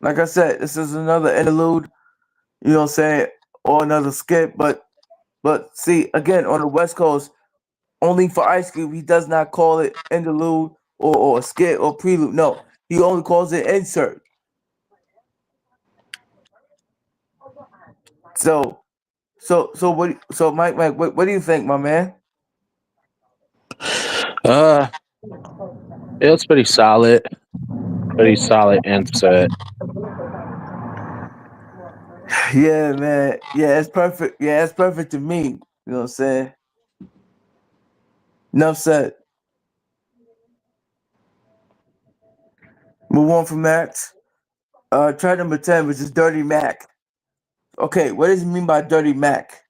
Like I said, this is another interlude. You know what I'm saying? Or another skit, but see again on the West Coast, only for Ice Cube, he does not call it interlude or a skit or prelude. No, he only calls it insert. So so Mike, what do you think, my man? Uh, it was pretty solid insert. Yeah, man. Yeah, it's perfect. Yeah, it's perfect to me. You know what I'm saying? Enough said. Move on from that. Try number 10, which is Dirty Mac. Okay, what does he mean by Dirty Mac?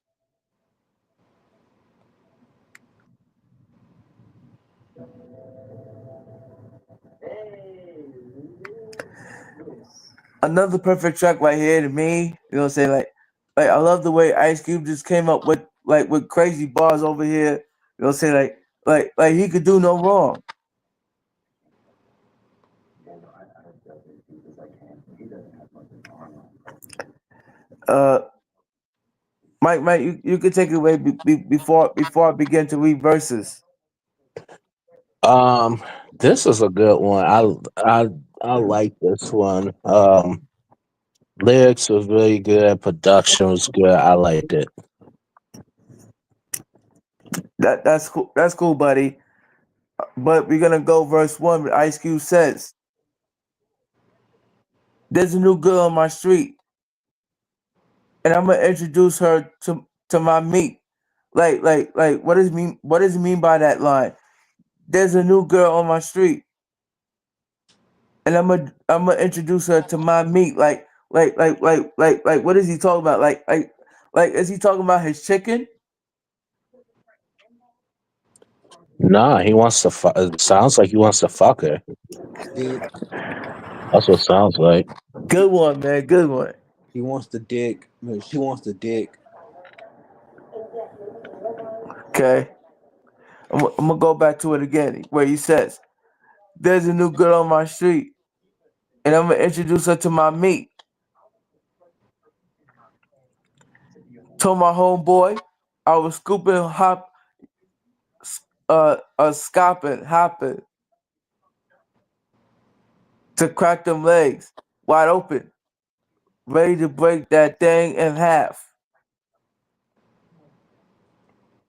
Another perfect track right here to me. You know what I'm saying? Like I love the way Ice Cube just came up with crazy bars over here. You know what I'm saying? Like he could do no wrong. Uh, Mike, you could take it away before I begin to read verses. Um, this is a good one. I like this one. Lyrics was really good. Production was good. I liked it. That's cool. That's cool, buddy. But we're gonna go verse 1. With Ice Cube says, "There's a new girl on my street, and I'm gonna introduce her to my meat." Like, what does it mean? What does it mean by that line? There's a new girl on my street, and I'm gonna introduce her to my meat. Like, what is he talking about? Like, is he talking about his chicken? Nah, he wants to. It sounds like he wants to fuck her. Dick. That's what it sounds like. Good one, man. Good one. He wants the dick. No, she wants the dick. Okay, I'm gonna go back to it again, where he says, "There's a new girl on my street, and I'm gonna introduce her to my meat." Told my homeboy I was scooping scopping, hopping to crack them legs wide open, ready to break that thing in half.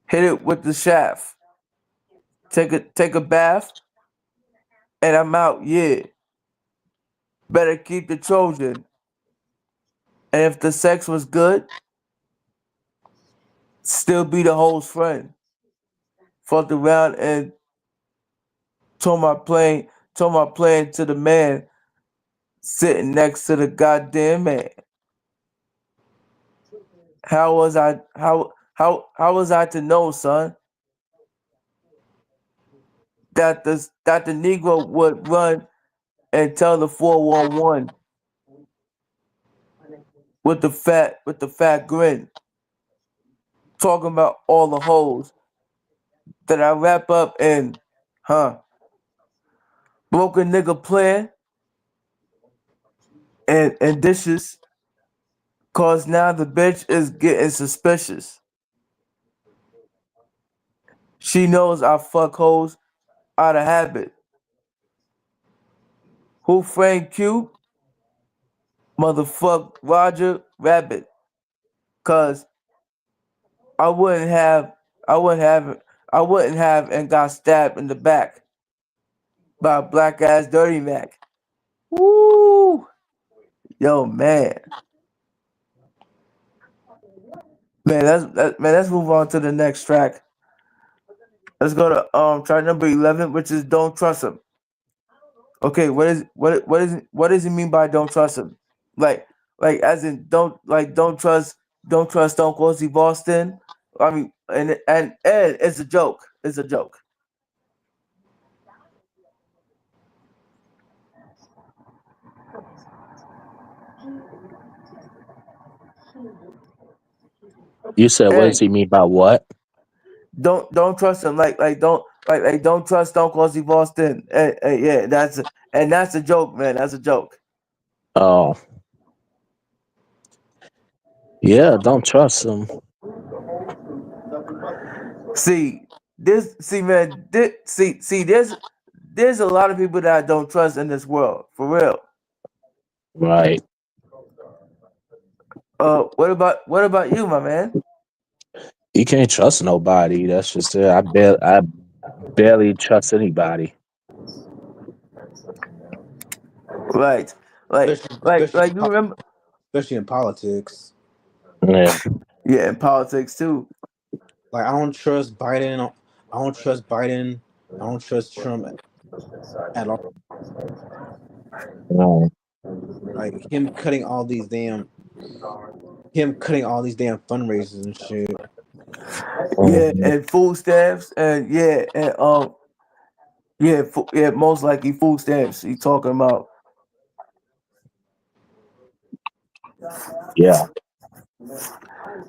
Hit it with the shaft. Take a bath, and I'm out. Yeah, better keep the Trojan. And if the sex was good, still be the host friend. Fucked around and tore my plane, Talking about playing to the man sitting next to the goddamn man. How was I to know, son, that the Negro would run and tell the 411 with the fat grin, talking about all the hoes that I wrap up in, huh? Broken nigga plan and dishes, cause now the bitch is getting suspicious. She knows I fuck hoes out of habit. Who framed Q? Motherfuck Roger Rabbit. Cause I wouldn't have I wouldn't have I wouldn't have and got stabbed in the back by a black ass dirty Mac. Woo! Yo man. Man, let's move on to the next track. Let's go to track number 11, which is Don't Trust Him. Okay, what does he mean by don't trust him? Like as in don't trust Stone Cold Steve Boston. I mean, and it's a joke. It's a joke. You said, what does And he mean by what? don't trust him. Don't trust Stone Cold Steve Boston. Yeah, that's a joke, man. That's a joke. Oh, yeah, don't trust him. See see man see there's a lot of people that I don't trust in this world for real. Right. What about you, my man? You can't trust nobody. That's just it. I barely trust anybody. Right. especially especially Like you remember. especially in politics. Yeah. Yeah, in politics too. Like I don't trust Biden. I don't trust Biden. I don't trust Trump at all. Right. Like him cutting all these damn fundraisers and shit. Yeah, Mhm. and food stamps, and yeah, most likely food stamps. He talking about. Yeah.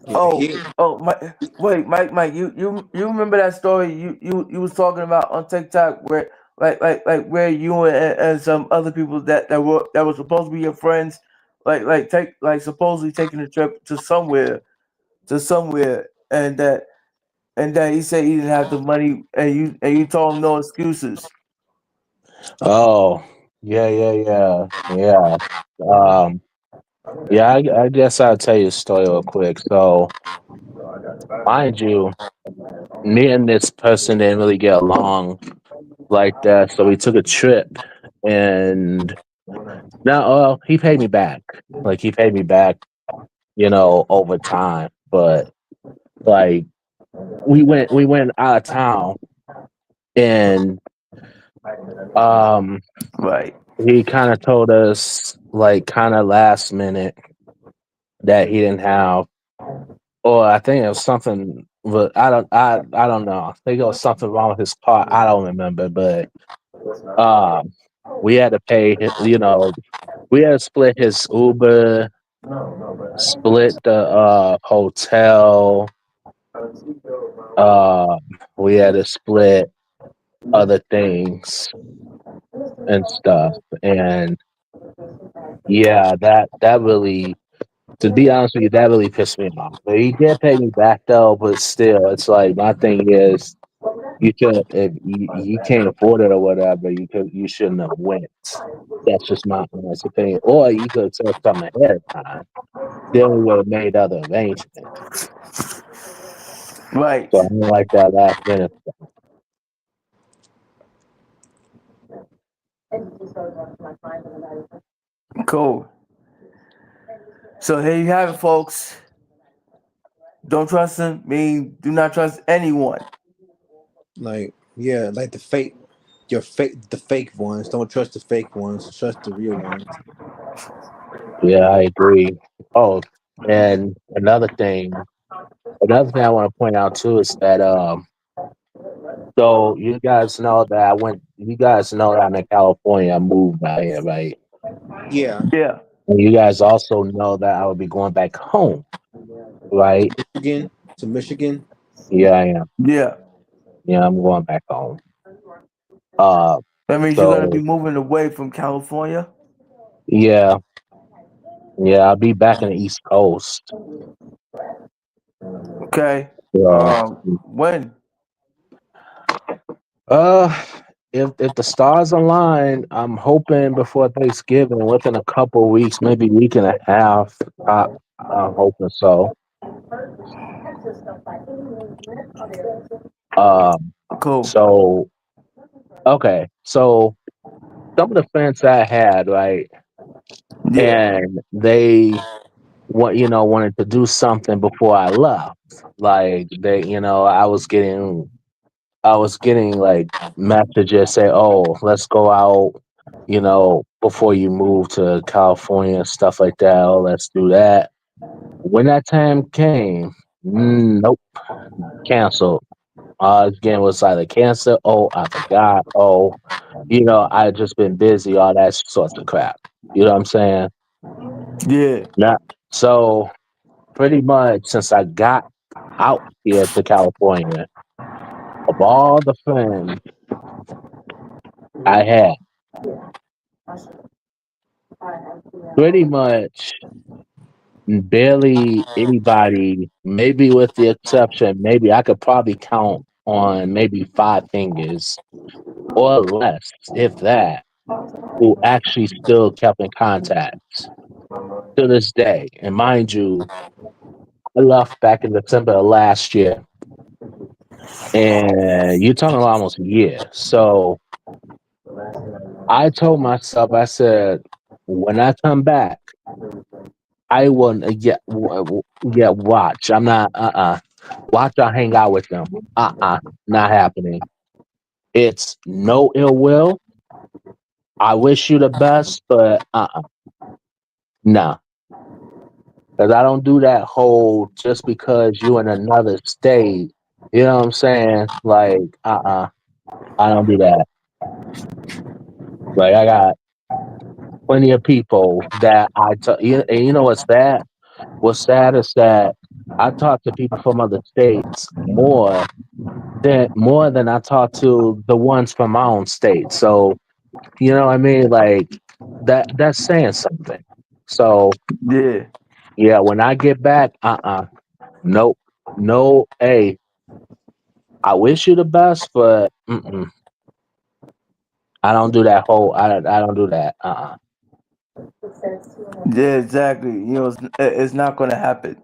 Yeah, Oh, he wait, Mike, you remember that story you was talking about on TikTok where where you and some other people that were supposed to be your friends, supposedly taking a trip to somewhere, and that he said he didn't have the money, and you told him no excuses. Oh, yeah, yeah, yeah, yeah. Um, yeah. I guess I'll tell you a story real quick. So, mind you, me and this person didn't really get along like that. So we took a trip, and now, he paid me back. Like he paid me back, over time. But like we went out of town, and um, Right, he kind of told us like kind of last minute that he didn't have, or I think it was something. But I don't know. I think it was something wrong with his car. I don't remember, but um, we had to pay. We had to split his Uber, split the hotel. Uh, we had to split other things and stuff, and yeah, that really, to be honest with you, that really pissed me off. But he did pay me back though, but still, it's like my thing is, you should, if you can't afford it or whatever, you shouldn't have went. That's just my honest opinion. Or you could have said something ahead of time. Then we would have made other arrangements. right, So I don't like that last minute. cool. So here you have it, folks. Don't trust him. Mean do not trust anyone. like yeah, like the fake. the fake ones. Don't trust the fake ones. Trust the real ones. Yeah, I agree. Oh, and another thing I want to point out too is that so you guys know that you guys know that I'm in California. I moved out here, right? Yeah, Yeah. And you guys also know that I will be going back home, right? Michigan to Michigan. Yeah, I am. Yeah. Yeah, I'm going back home. Uh, That means you're gonna be so moving away from California. yeah, yeah, I'll be back in the East Coast. Okay. So, When? uh, if the stars align, I'm hoping before Thanksgiving, within a couple of weeks, maybe week and a half. I, I'm hoping so. Um, Cool. so okay, so some of the friends I had, right, Yeah. and they wanted to do something before I left. Like I was getting like messages say, "Oh, let's go out," before you move to California and stuff like that. Oh, let's do that. When that time came, nope, canceled. Again, was either cancel. Oh, I forgot. Oh, I just been busy. All that sorts of crap. You know what I'm saying? Yeah. Not so. Pretty much since I got out here to California, of all the friends I had, pretty much barely anybody, maybe with the exception, maybe I could probably count on maybe 5 fingers or less, if that, who actually still kept in contact to this day. And mind you, I left back in December of last year, and you're talking about almost a year. So I told myself, I said, when I come back, I will watch. I'm not watch. I hang out with them. Not happening. It's no ill will. I wish you the best, but no, because I don't do that whole just because you in another state. You know what I'm saying? Like I don't do that. Like I got plenty of people that and you know what's bad? What's sad is that I talk to people from other states more than I talk to the ones from my own state. So you know what I mean? Like that's saying something. So Yeah. yeah, when I get back, nope, no. Hey, I wish you the best, but I don't do that whole. I don't do that. Yeah. Exactly. It's not gonna happen.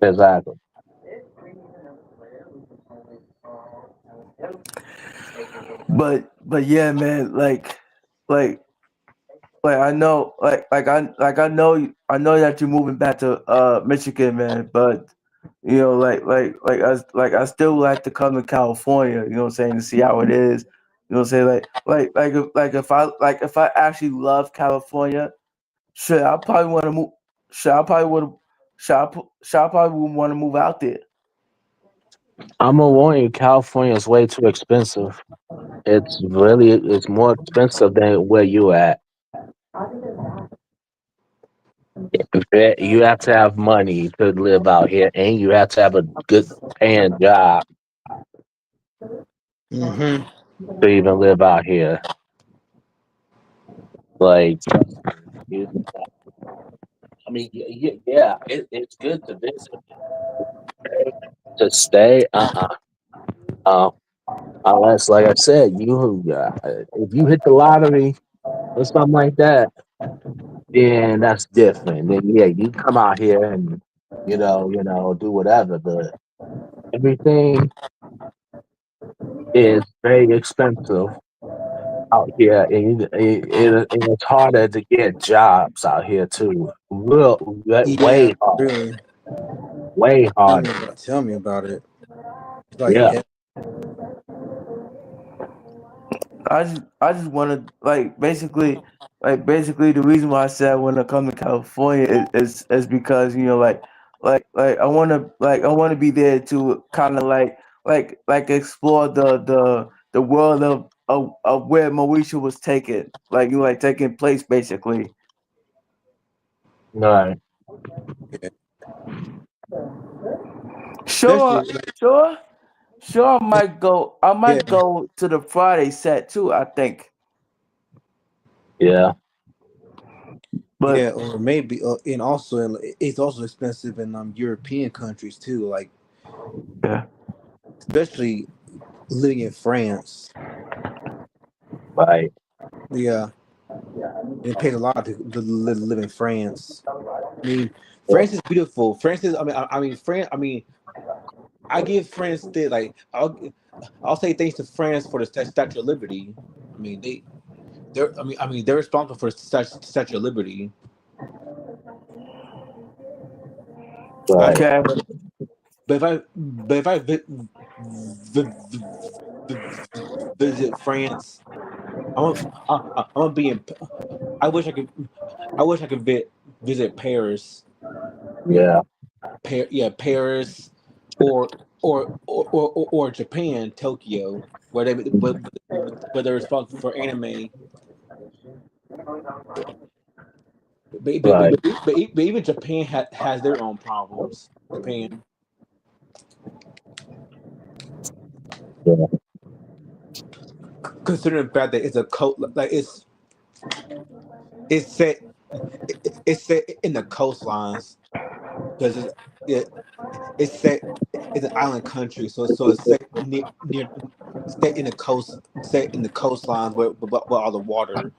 Exactly. But yeah, man. Like I know that you're moving back to Michigan, man. But I still like to come to California. You know what I'm saying, to see how it is. You know what I'm saying, if I actually love California, shit, I probably want to move. Shit, I probably would. Shit, I probably would want to move out there. I'm gonna warn you, California is way too expensive. It's more expensive than where you at. You have to have money to live out here, and you have to have a good paying job Mm-hmm. to even live out here. Like, you, I mean, yeah, it's good to visit. Okay? To stay, uh, unless, like I said, if you hit the lottery or something like that, then that's different. Then yeah, you come out here and do whatever. But everything is very expensive out here, and it's harder to get jobs out here too. Yeah, Way hard, really. way harder. Tell me about it. It's like Yeah, hell. I just want to basically the reason why I said I want to come to California is because like I want to be there to kind of like explore the world of where Moesha was taken, like taking place basically. Right. Yeah. Sure, Especially like, sure, sure. I might go. I yeah, might go to the Friday set too. I think, Yeah. but yeah, or maybe, and also it's also expensive in European countries too. Like yeah, especially living in France. Right. Yeah, it pays a lot to live in France. I mean, Yeah. France is beautiful. France is. I mean, France. I mean, I give France the like. I'll say thanks to France for the Statue of Liberty. I mean, they're. I mean, they're responsible for the Statue of Liberty. I. Right. okay. But if I vi- visit France, I'm gonna, I'm gonna be in. I wish I could. I wish I could visit Paris. Yeah. Yeah, Paris, or or Japan, Tokyo, where they're responsible for anime. Right. But even Japan has their own problems. Japan, Yeah. considering the fact that it's a like it's set it's set in the coastlines because it, it's set it's an island country, so it's set near set in the coastlines where all the water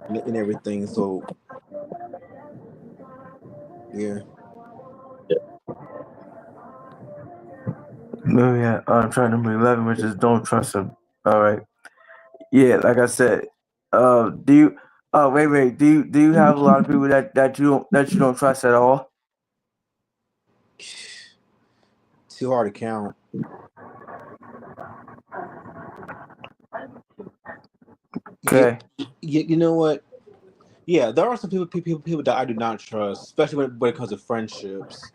and everything. So yeah. No, yeah, I'm trying number 11, which is don't trust him. All right. Yeah, like I said, do you? Oh, wait. Do you have a lot of people that you don't trust at all? Too hard to count. You, Okay. you know what? Yeah, there are some people that I do not trust, especially when it comes to friendships.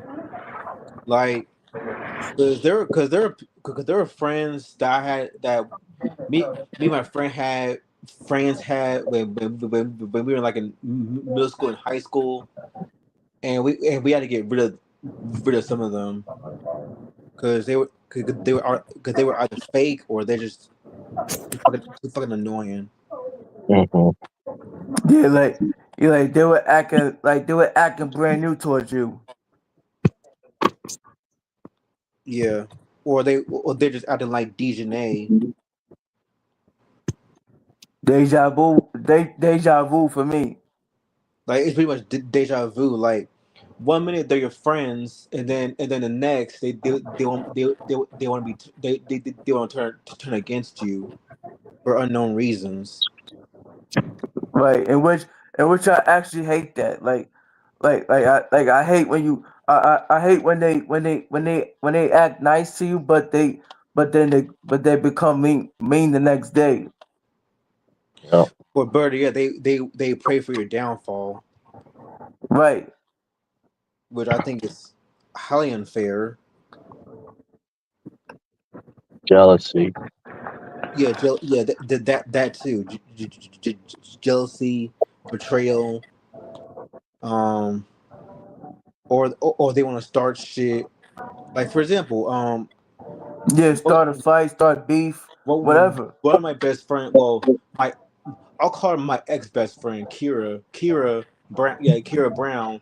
Like, because there were friends that I had that me and my friend had friends had when we were like in middle school and high school, and we had to get rid of some of them because they were either fake or they're just too fucking annoying. Hmm. Yeah, like they were acting brand new towards you. Yeah, or they're just acting like Dejanay. Deja vu for me. Like it's pretty much deja vu. Like one minute they're your friends, and then the next they want to be they want to turn against you for unknown reasons. Right, in which I actually hate that. I hate when I hate when they act nice to you, but they become mean the next day. Yeah. Or better yet, they pray for your downfall, Right. which I think is highly unfair. Jealousy. Yeah, yeah, that too. Jealousy, betrayal, um, or they want to start shit. Like for example, Yeah, what, start a fight, start beef, what whatever. one of my best friend. Well, my I'll call her my ex best friend, Kira. Kira Brown. Yeah, Kira Brown.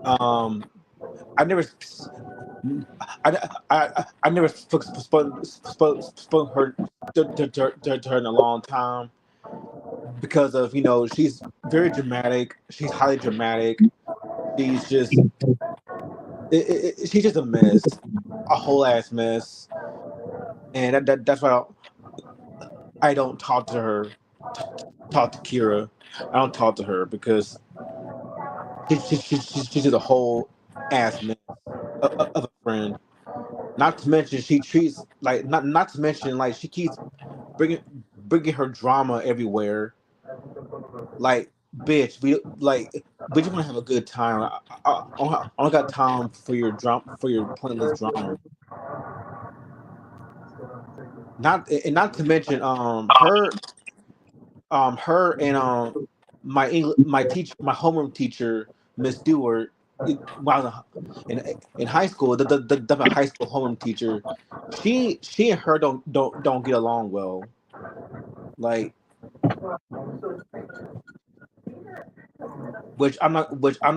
Um, I never. I never spoke her to her in a long time because of she's very dramatic. She's highly dramatic. She's just she's just a mess, a whole ass mess, and that's why I don't talk to her. Talk to Kira. I don't talk to her because she's just a whole ass mess of a friend. Not to mention she treats like not to mention like she keeps bringing bringing her drama everywhere. Like, bitch, we just want to have a good time. I don't got time for your for your pointless drama. Not to mention, her and my homeroom teacher, Miss Stewart. When I was in high school, the high school homeroom teacher, she and her don't get along well. Like, which I'm not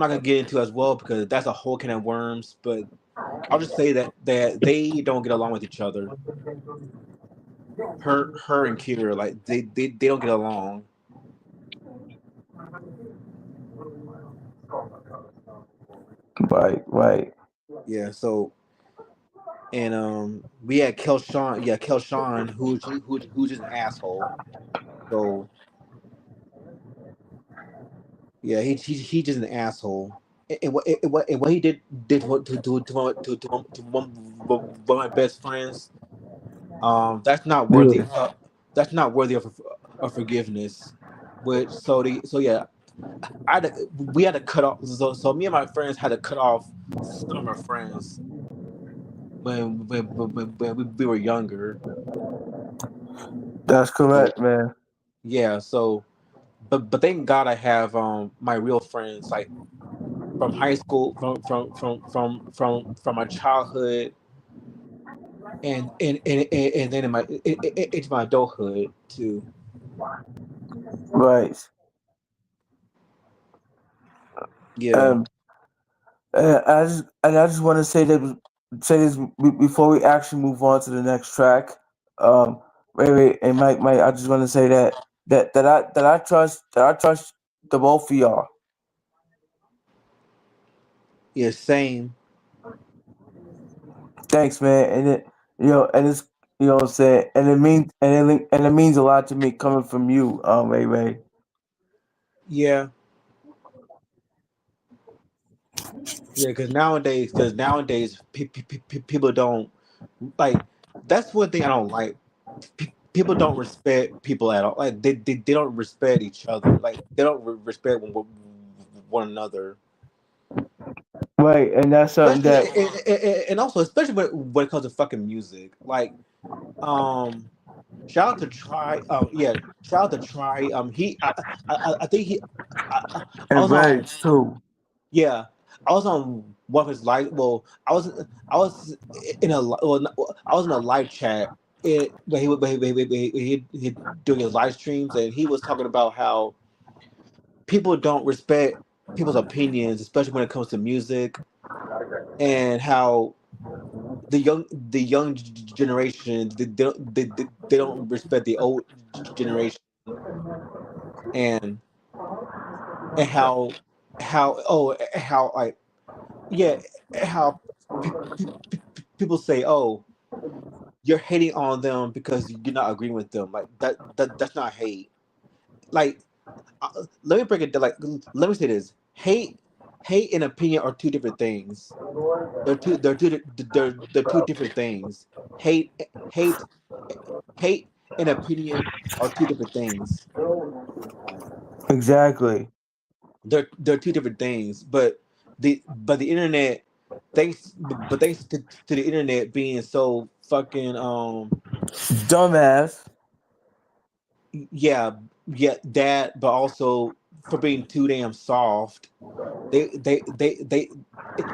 gonna get into as well because that's a whole can of worms. But I'll just say that they don't get along with each other. Her and Kira, like they don't get along. Right, right. Yeah. So, and we had Kelshawn, yeah, Kelshawn, who's just an asshole. So yeah, he just an asshole. And what he did to one of my best friends, that's not worthy. Yeah, That's not worthy of forgiveness. Which so yeah, we had to cut off. So me and my friends had to cut off some of our friends when we were younger. that's So correct, man. yeah, so but thank God I have my real friends like from high school, from my childhood, and then into my adulthood too. Right. Yeah, Um, I just want to say this before we actually move on to the next track. Um, wait, and Mike, I just want to say that I trust the both of y'all. yeah, same. Thanks, man. And and it's what I'm saying, and it means a lot to me coming from you, Ray. Yeah, yeah, because nowadays people don't like. That's one thing I don't like. People don't respect people at all. Like they don't respect each other. Like they don't respect one another. Right, and that's something Especially that and also especially when it comes to fucking music. Like um shout out to Try. Yeah, shout out to Try. I think I and was on. Reg too. Yeah, I was on one of his live. Well, I was in a well, I was in a live chat. He doing his live streams, and he was talking about how people don't respect people's opinions, especially when it comes to music, and how the young generation they don't respect the old generation, and how like yeah how people say, oh, you're hating on them because you're not agreeing with them. Like that's not hate. Like let me break it down. Like let me say this: hate and opinion are two different things. They're two different things. Hate hate hate and opinion are two different things. Exactly. They're two different things. But the internet, thanks to the internet being so fucking Dumbass. yeah, that, but also for being too damn soft. They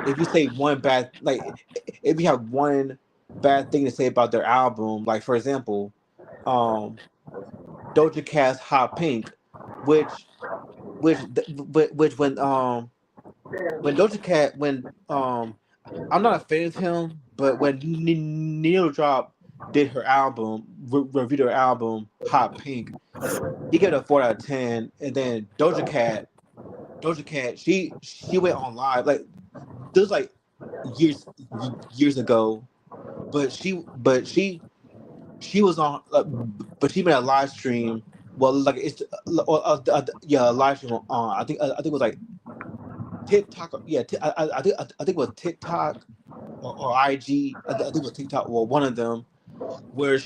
if you say one bad, like if you have one bad thing to say about their album, like for example, um Doja Cat's Hot Pink, which which when Doja Cat when I'm not a fan of him, but when Neil Drop did her album, reviewed her album Hot Pink, he gave it a 4 out of 10. And then Doja Cat, she went on live like this was like years ago, but she was on, but she made a live stream. Well, like it's yeah, a live stream on. I think it was like TikTok. Yeah, I think it was TikTok or IG. I think it was TikTok. Well, one of them where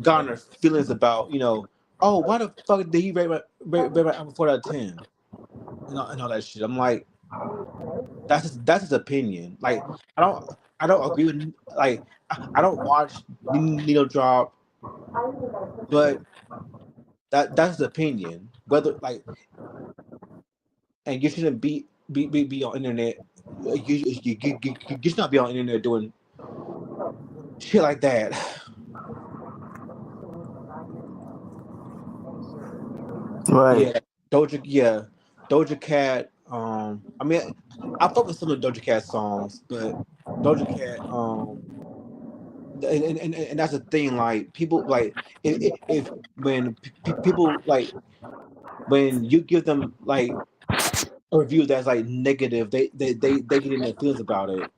garner feelings about, oh, why the fuck did he rate my album 4 out of 10 and all that shit. I'm like, that's his opinion. Like, I don't I don't agree with, like, I don't watch Nino drop, but that's his opinion. Whether, like, and you shouldn't be on internet. You should not be on internet doing shit like that. Right. Yeah, Doja Cat. I mean, I fuck with some of Doja Cat songs, but Doja Cat. And that's the thing. Like, people, like, if when people, like, when you give them, like, a review that's like negative, they get in their feelings about it.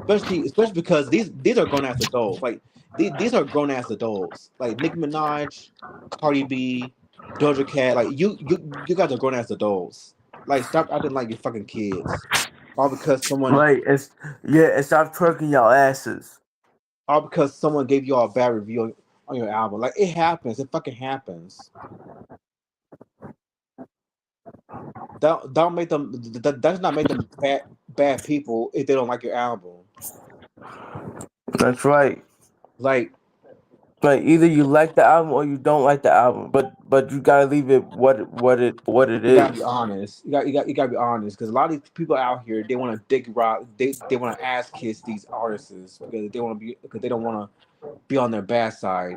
Especially because these are grown ass adults. Like, these are grown ass adults. Like Nicki Minaj, Cardi B, Doja Cat. Like, you guys are grown ass adults. Like, stop acting like you're fucking kids. All because someone Right. It's yeah. And stop twerking y'all asses. all because someone gave you all a bad review on your album. Like, it happens. It fucking happens. Don't make them. That does not make them bad people if they don't like your album. That's right. Like, Like either you like the album or you don't like the album, but you gotta leave it what it you gotta be is. honest. You gotta be honest, because a lot of these people out here, they want to dick rock. They want to ass kiss these artists because they want to be, because they don't want to be on their bad side.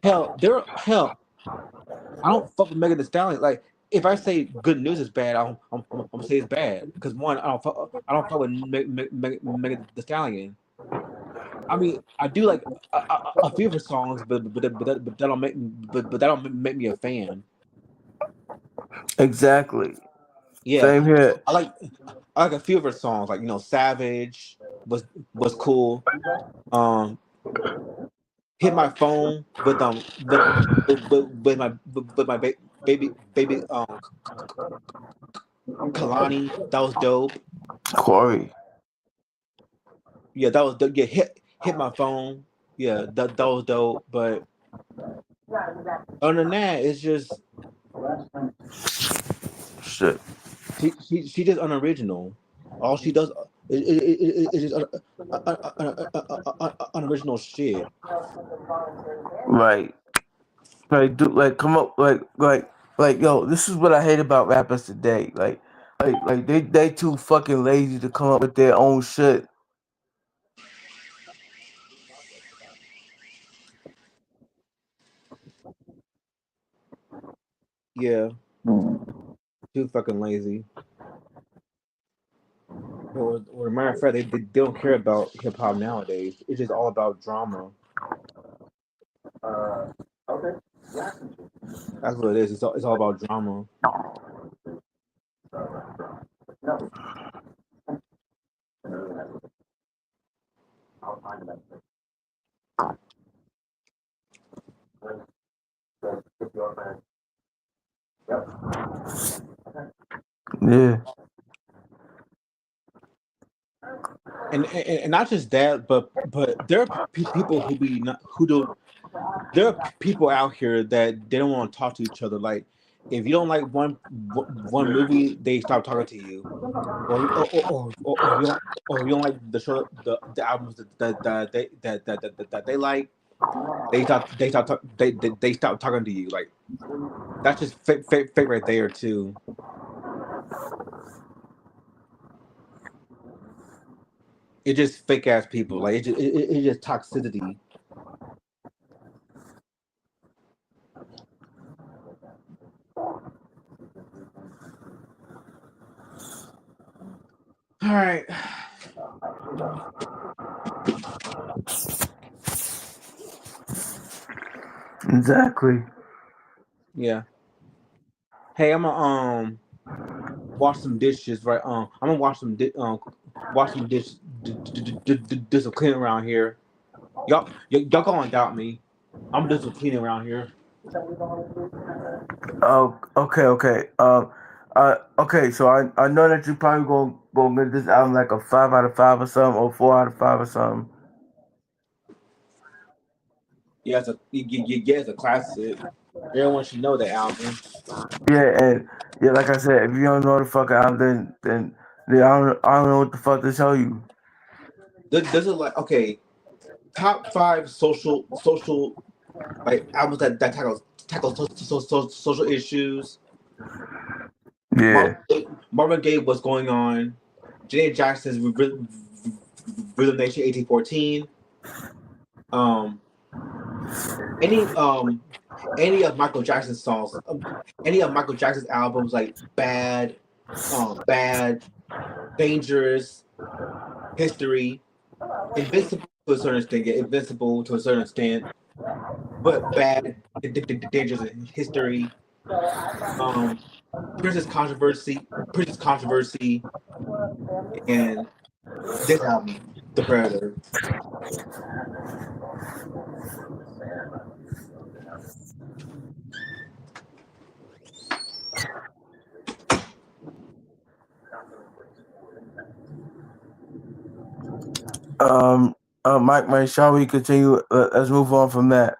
Hell. I don't fuck with Megan Thee Stallion. Like, if I say Good News is bad, I'm gonna say it's bad because, one, I don't fuck with Megan Thee Stallion. I mean, I do like a few of her songs, but that don't make me a fan. Exactly. Yeah, Same here. I like a few of her songs, like, Savage was cool. Um, Hit My Phone with my baby Kalani, that was dope. Corey. Yeah, that was dope. Yeah, hit my phone. Yeah, that was dope. But other than that, it's just Shit. she just unoriginal. All she does is just unoriginal shit. Right. Like do like come up like yo, this is what I hate about rappers today. Like they too fucking lazy to come up with their own shit. Yeah, too fucking lazy. Or matter of fact, they don't care about hip hop nowadays. It's just all about drama. That's what it is. It's all about drama. Yeah. And not just that, but there are people who be not, who do there are people out here that they don't want to talk to each other. Like, if you don't like one movie, they stop talking to you, or you don't, or you don't like the show, the albums that they like, they stop talking to you. Like, that's just fake right there too. It's just fake ass people. Like, it's just toxicity. All right, Exactly. yeah. Hey, I'm gonna wash some dishes, right? I'm gonna wash some dishes, do some cleaning around here. Y'all gonna doubt me. I'm gonna do some cleaning around here. Oh, okay. Okay. So I know that you probably gonna give this album like a 5 out of 5 or something, or 4 out of 5 or something. Yeah, it's a classic. Everyone should know that album. Yeah, and yeah, like I said, if you don't know the fuck album, then I don't know what the fuck to tell you. This is like okay, top five social like albums that tackle social issues. Marvin, Yeah. Marvin Gaye, What's Going On, Janet Jackson's Rhythm Nation 1814. Um, any um any of Michael Jackson's songs, any of Michael Jackson's albums like Bad, Dangerous, History, Invincible to a certain extent, yeah, Invincible to a certain extent, but Bad, Dangerous, and History. Um, Princess Controversy, and this album, The Predator. Um. Mike, shall we continue? Let's move on from that.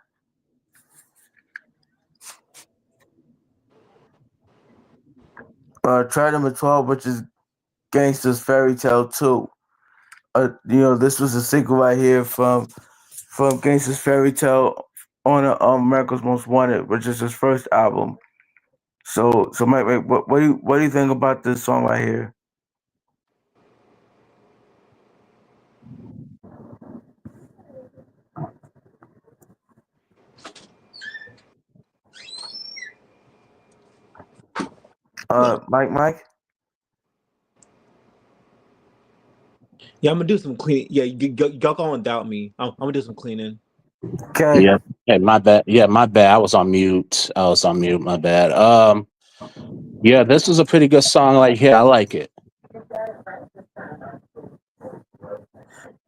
Track number 12, which is Gangsta's Fairy Tale 2. This was a sequel right here from Gangsta's Fairy Tale on America's Most Wanted, which is his first album. So Mike, what do you think about this song right here? Mike. Yeah, I'm gonna do some clean. Yeah, y'all gonna doubt me. I'm gonna do some cleaning. Okay, Yeah. Hey, my bad. Yeah, my bad. I was on mute. I was on mute. My bad. Yeah, this is a pretty good song. Like, yeah, I like it.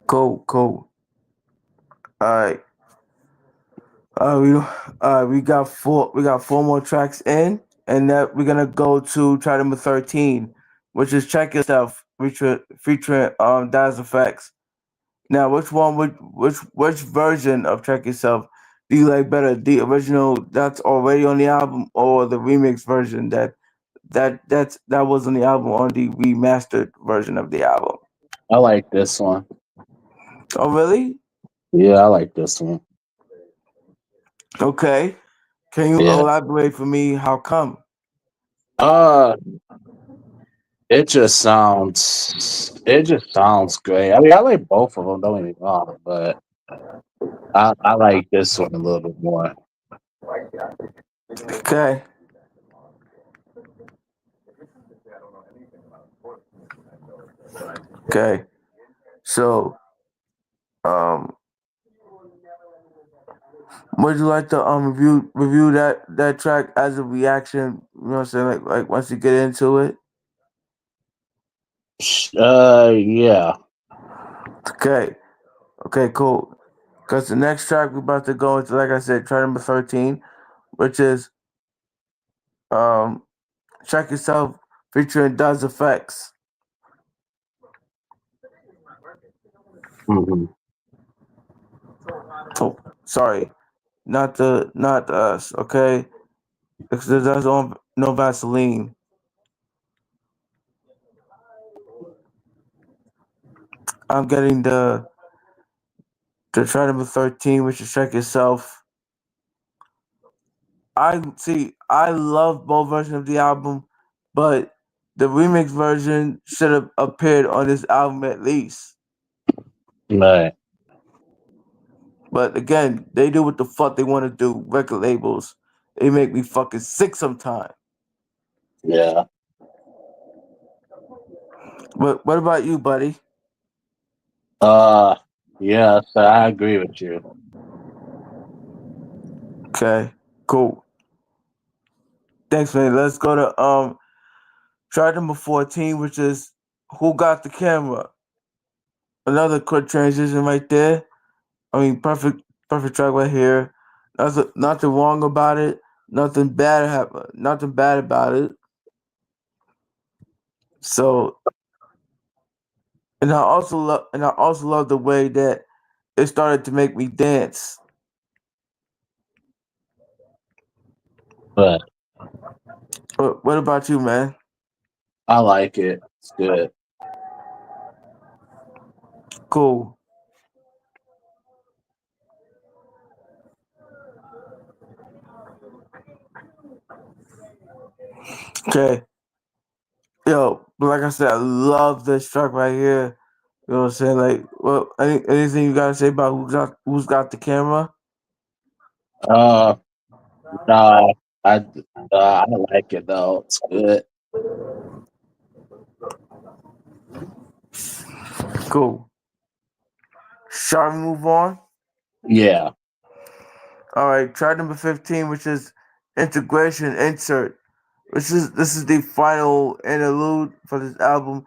cool. All right. We got four more tracks in, and that we're gonna go to track number 13, which is Check Yourself, featuring Daz Effects. Now, which version of Check Yourself do you like better? The original that's already on the album, or the remix version that was on the album on the remastered version of the album? I like this one. Oh, really? Yeah, I like this one. Okay. Can you Yeah. elaborate for me? How come? Uh, it just sounds great. I mean, I like both of them. Don't get me wrong, but I like this one a little bit more. Okay. Okay. So, um, would you like to review that track as a reaction? You know what I'm saying? Like once you get into it. Yeah. Okay. Okay. Cool. Because the next track we're about to go into, like I said, track number 13, which is um, Check Yourself featuring Does Effects. Hmm. Oh, sorry, not us. Okay, because there's no Vaseline. I'm getting the track number 13, which is Check Yourself. I love both versions of the album, but the remix version should have appeared on this album at least. Right. But again, they do what the fuck they want to do. Record labels, they make me fucking sick sometimes. Yeah. But what about you, buddy? Uh, yeah. So I agree with you. Okay, cool. Thanks, man. Let's go to track number 14, which is Who Got the Camera. Another quick transition right there. I mean, perfect track right here. Nothing wrong about it. Nothing bad about it. So, and I also love the way that it started to make me dance. but What about you, man? I like it. It's good. Cool. Okay. Yo, but like I said, I love this track right here. You know what I'm saying? Like, well, anything you gotta say about who's got the camera? Uh, no, I like it though. It's good. Cool. Shall we move on? Yeah. All right. Track number 15, which is integration insert. This is the final interlude for this album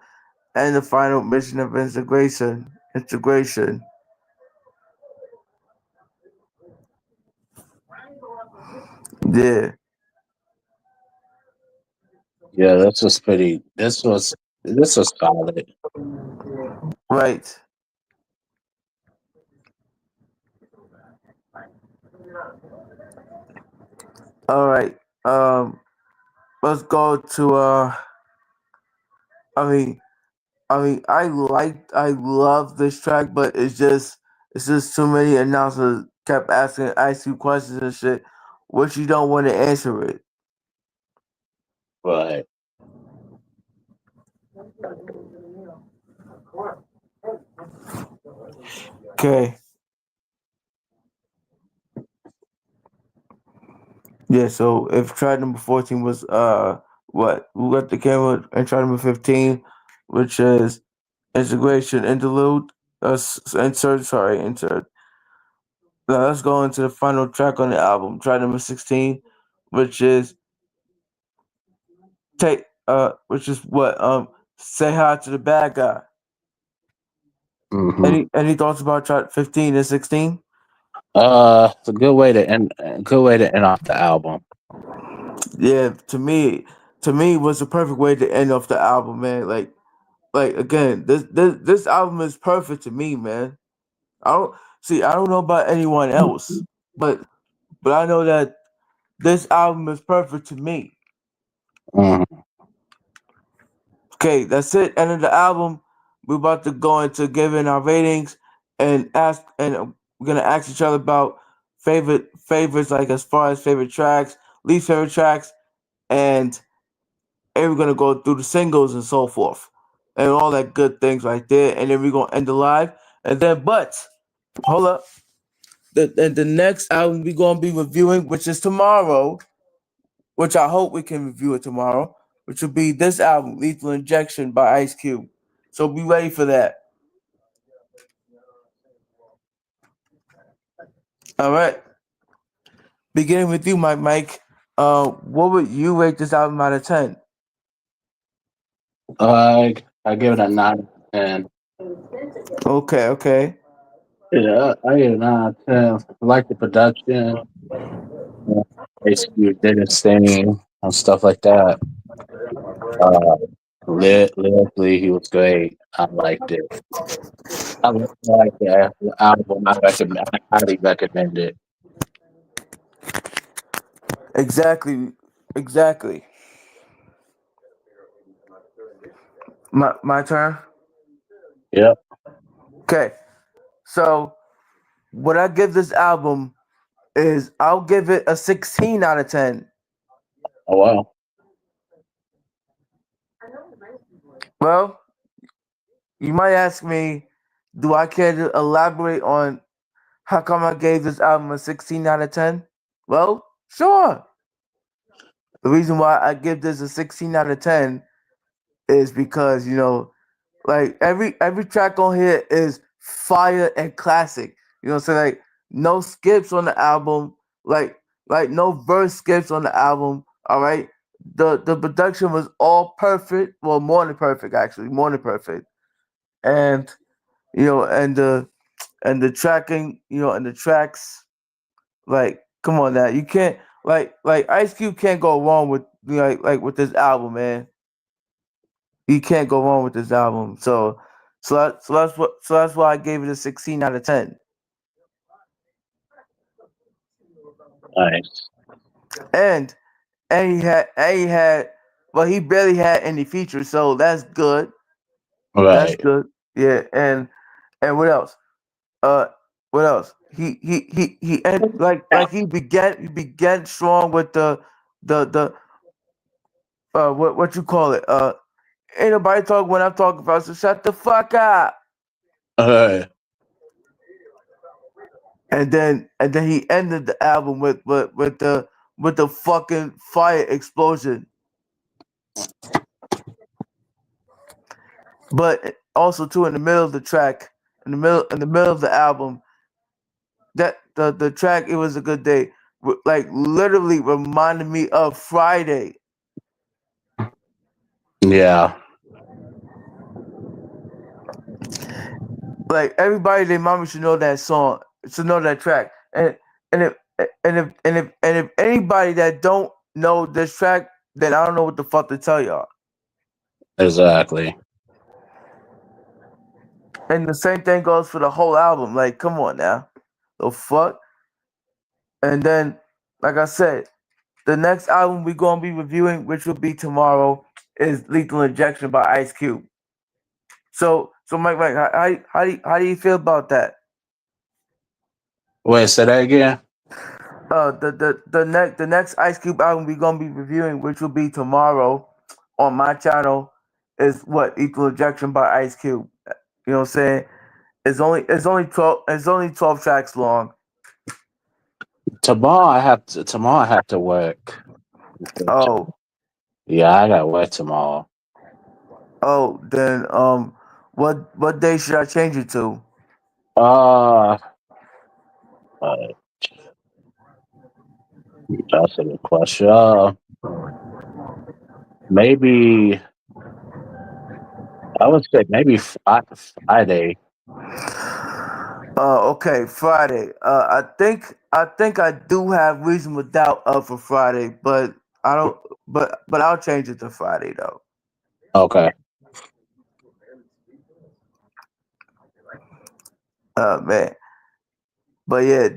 and the final mission of integration. Integration. Yeah. Yeah, this was pretty. This was solid. Right. All right. Let's go to I mean, I love this track, but it's just too many announcers kept asking questions and shit, which you don't want to answer it. But Okay, yeah. So if track number 14 was what we got the camera, and track number 15, which is integration interlude, insert. Sorry, insert. Now let's go into the final track on the album, track number 16, which is which is what say hi to the bad guy. hmm Any thoughts about track 15 and 16? it's a good way to end. A good way to end off the album. Yeah, to me was the perfect way to end off the album, man. Like again, this album is perfect to me, man. I don't know about anyone else, but I know that this album is perfect to me. Mhm. Okay, that's it. End of the album. We're about to go into giving our ratings and we're gonna ask each other about favorites, like as far as favorite tracks, least favorite tracks, and we're gonna go through the singles and so forth, and all that good things right there. And then we're gonna end the live. And then, but hold up, the next album we're gonna be reviewing, which is tomorrow, which I hope we can review it tomorrow, which will be this album, Lethal Injection by Ice Cube. So be ready for that. All right. Beginning with you, Mike. What would you rate this album out of 10? I give it a 9 out of 10. Okay, okay. Yeah, I give it a 9 out of 10. I like the production. Yeah, basically did his thing and stuff like that. Uh, lyrically, he was great. I liked it. I like the album. I highly recommend it. Exactly. Exactly. My turn. Yep. Okay. So what I give this album is I'll give it a 16 out of 10. Oh wow. Well, you might ask me, do I care to elaborate on how come I gave this album a 16 out of 10? Well, sure. The reason why I give this a 16 out of 10 is because, like every track on here is fire and classic. You know what I'm saying? Like no skips on the album, like no verse skips on the album. All right. The production was all perfect. Well, more than perfect actually, more than perfect. And and the tracking, and the tracks, like come on now. You can't like Ice Cube can't go wrong with like with this album, man. You can't go wrong with this album. So that's why I gave it a 16 out of 10. Nice. And well, he barely had any features, so that's good. That's Right. good. Yeah, and what else? Uh, what else? He and he began strong with the what you call it? Ain't nobody talk when I'm talking about. So shut the fuck up. Right. And then he ended the album with the fucking fire explosion. But also too in the middle of the track, in the middle of the album, that the track "It Was a Good Day" like literally reminded me of Friday. Yeah. Like everybody, their mama should know that song, should know that track. And if and if anybody that don't know this track, then I don't know what the fuck to tell y'all. Exactly. And the same thing goes for the whole album. Like, come on now, the fuck. And then, like I said, the next album we're gonna be reviewing, which will be tomorrow, is "Lethal Injection" by Ice Cube. So Mike, how do you feel about that? Wait, say that again. The next Ice Cube album we're gonna be reviewing, which will be tomorrow on my channel, is what "Equal Injection" by Ice Cube. You know what I'm saying? It's only 12 tracks long. Tomorrow I have to work. Oh, Yeah, I got work tomorrow. then what day should I change it to? Uh, uh that's a good question. Maybe I would say maybe Friday. Okay, Friday. I think I do have reasonable doubt for Friday, but I don't. But I'll change it to Friday though. Okay. Man. But yeah,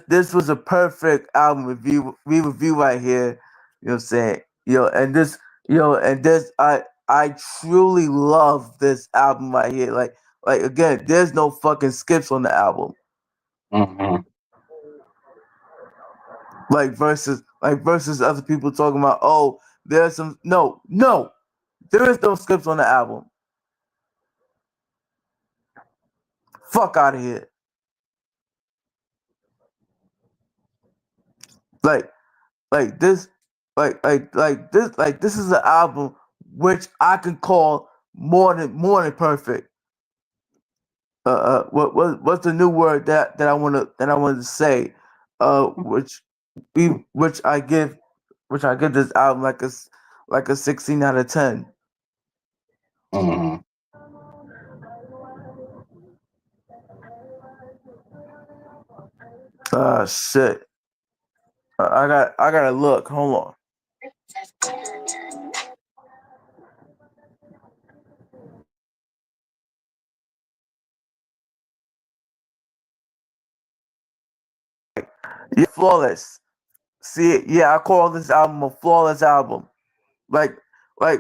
this was a perfect album review right here. You know what I'm saying? And this I truly love this album right here. Like again, there's no fucking skips on the album. Hmm. Like versus other people talking about, oh, there's some, no, there is no skips on the album. Fuck out of here. Like like this this is an album which I can call more than perfect. What's the new word that I wanted to say? Which we which I give this album like a 16 out of 10. Hmm. Shit. I gotta look. Hold on. Yeah, flawless. See, yeah, I call this album a flawless album. Like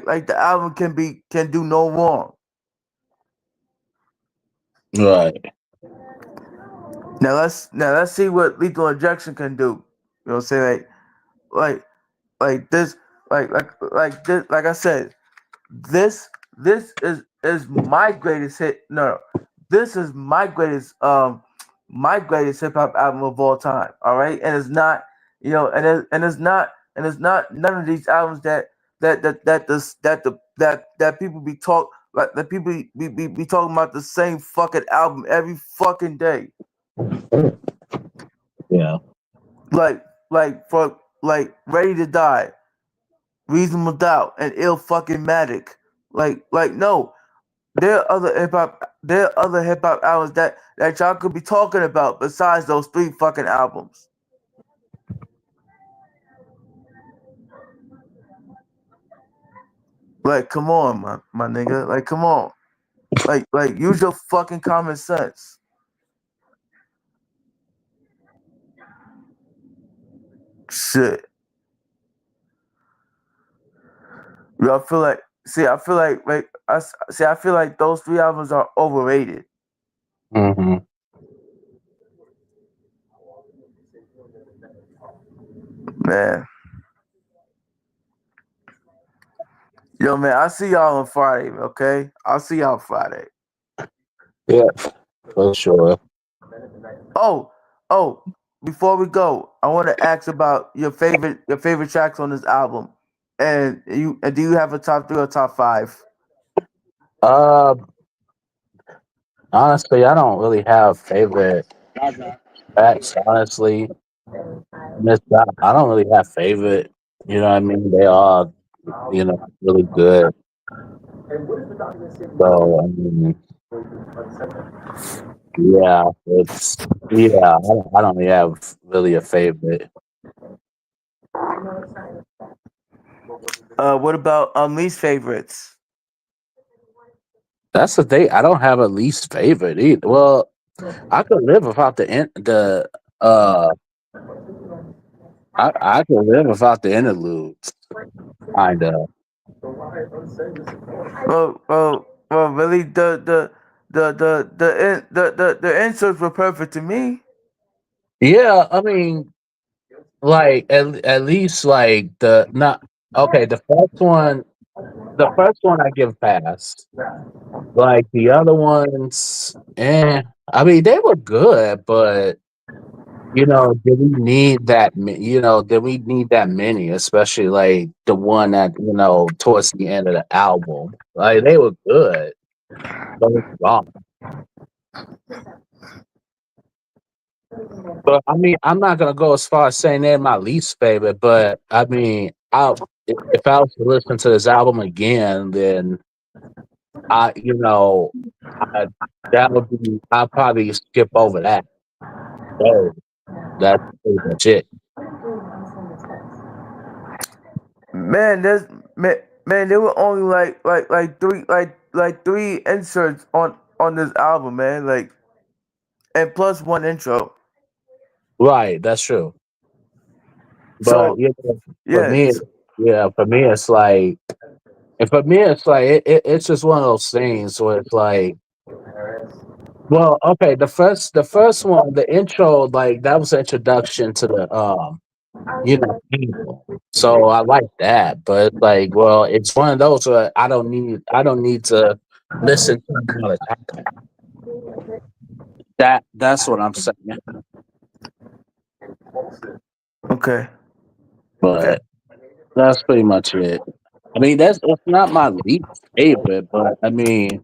like the album can do no wrong. Right. Now let's see what Lethal Injection can do. You know what I'm saying? Like like this like I said, this this is my greatest hit. No, this is my greatest hip hop album of all time. All right, and it's not, and it's not none of these albums that people be talking about the same fucking album every fucking day. Yeah. Like Ready to Die, Reasonable Doubt, and Ill fucking Matic. Like no, there are other hip hop albums that y'all could be talking about besides those three fucking albums. Like, come on, my nigga. Like, come on. Like, use your fucking common sense. Shit. I feel like I feel like I feel like those three albums are overrated. Hmm. Man, yo, man, I'll see y'all on Friday. Okay, I'll see y'all Friday. Yeah, for sure. Oh, oh, before we go, I want to ask about your favorite tracks on this album, and do you have a top three or top five? Uh, Honestly, I don't really have favorite tracks. Honestly, I don't really have favorite. You know what I mean? They are, really good. So I mean, yeah, I don't really have really a favorite. What about least favorites? That's the thing. I don't have a least favorite either. Well, I could live without uh I could live without the interludes. Kinda. Well, really, the inserts were perfect to me. Yeah, I mean, like at least like the not okay, the first one I give pass. Like the other ones, I mean they were good, but did we need did we need that many, especially like the one that, towards the end of the album. Like they were good. Don't get me wrong. But I mean, I'm not gonna go as far as saying they're my least favorite, but I mean, if I was to listen to this album again, then I, you know, I that would be I'd probably skip over that. So that's pretty much it. Man, man, there were only like three inserts on this album, man. Like, and plus one intro. Right, that's true. But So for yeah, me, for me, it's like, and for me, it's like it's just one of those things where it's like, well, okay, the first one, the intro, like that was the introduction to the people. So I like that, but it's like, well, it's one of those where I don't need to listen to them all the time. That's what I'm saying. okay, okay. But that's pretty much it. I mean, it's not my least favorite, but I mean,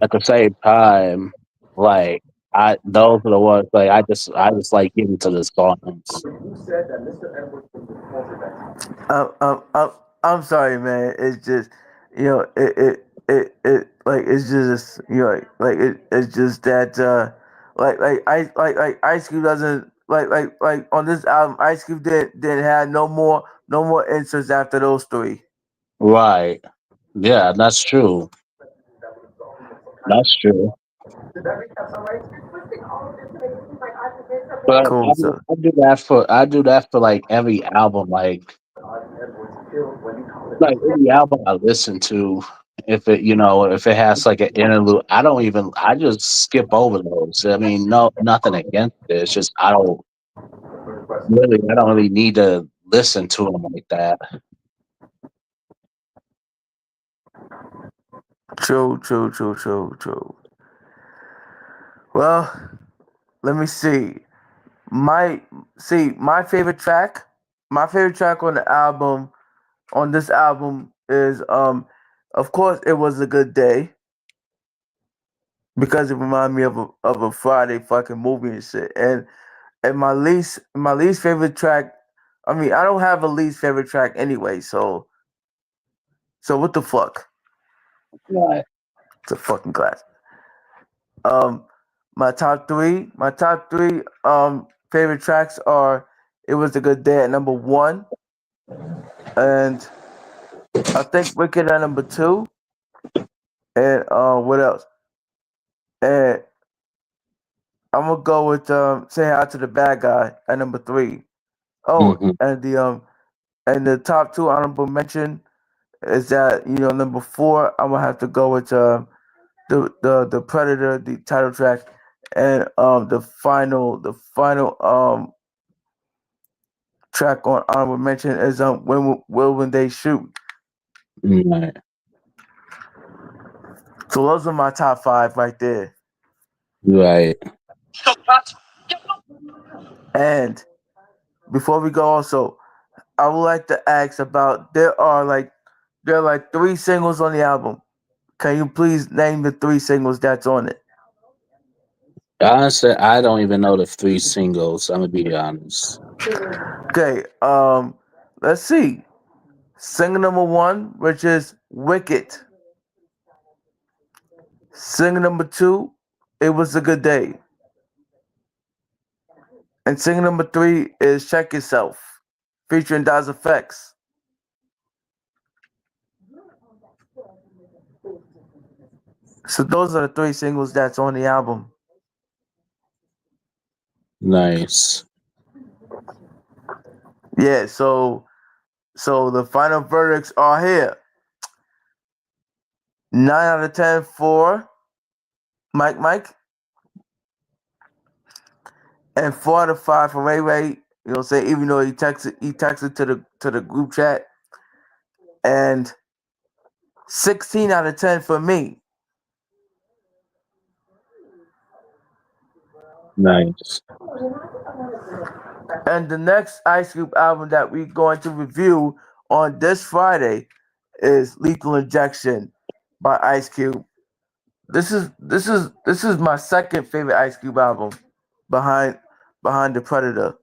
at the same time, like I those are the ones like I just like getting to the songs. Um, um, um, I'm sorry, man. It's just, it's just, it's just that, like Ice Cube doesn't like on this album. Ice Cube didn't have no more inserts after those three. Right. Yeah, that's true. That's true. But Cool. So, I do that for like every album, like any album I listen to. If it has like an interlude, I just skip over those. I mean, no, nothing against it. It's just I don't really need to listen to them like that. true, true, true, true, true. Well, let me see. My my favorite track. My favorite track on the album on this album is of course it was a good day because it reminded me of a Friday fucking movie and shit. And my least favorite track, I mean, I don't have a least favorite track anyway, so what the fuck? Right. It's a fucking class. Um my top three favorite tracks are It Was a Good Day at number one, and I think Wicked at number two, and what else? And I'm gonna go with Say Hi to the Bad Guy at number three. Oh, Hmm. and the top two honorable mention is that number four. I'm gonna have to go with the Predator, the title track, and the final track on honorable mention is when they shoot. Right. So those are my top five right there. Right. And before we go, also, I would like to ask about there are like three singles on the album. Can you please name the three singles that's on it? Honestly, I don't even know the three singles. I'm gonna be honest. Okay, let's see. Single number one, which is Wicked. Single number two, It Was a Good Day. And single number three is Check Yourself, featuring Daz Effects. So those are the three singles that's on the album. Nice. Yeah, so the final verdicts are here. 9 out of 10 for Mike, and 4 out of 5 for Ray. Say even though he texted to the group chat, and 16 out of 10 for me. Nice. And the next Ice Cube album that we're going to review on this Friday is Lethal Injection by Ice Cube. This is my second favorite Ice Cube album behind the Predator.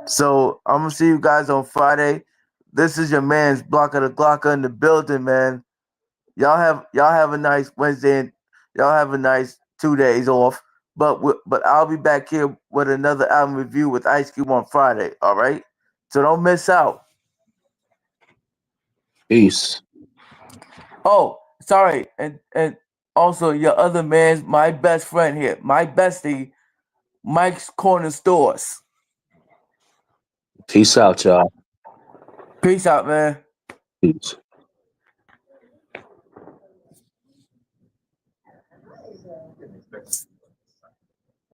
So I'm gonna see you guys on Friday. This is your man's Block of the Glocker in the building, man. Y'all have a nice Wednesday and y'all have a nice 2 days off. But I'll be back here with another album review with Ice Cube on Friday. All right, so don't miss out. Peace. Oh, sorry, and also your other man's my best friend here, my bestie, Mike's Corner Stores. Peace out, y'all. Peace out, man. Peace.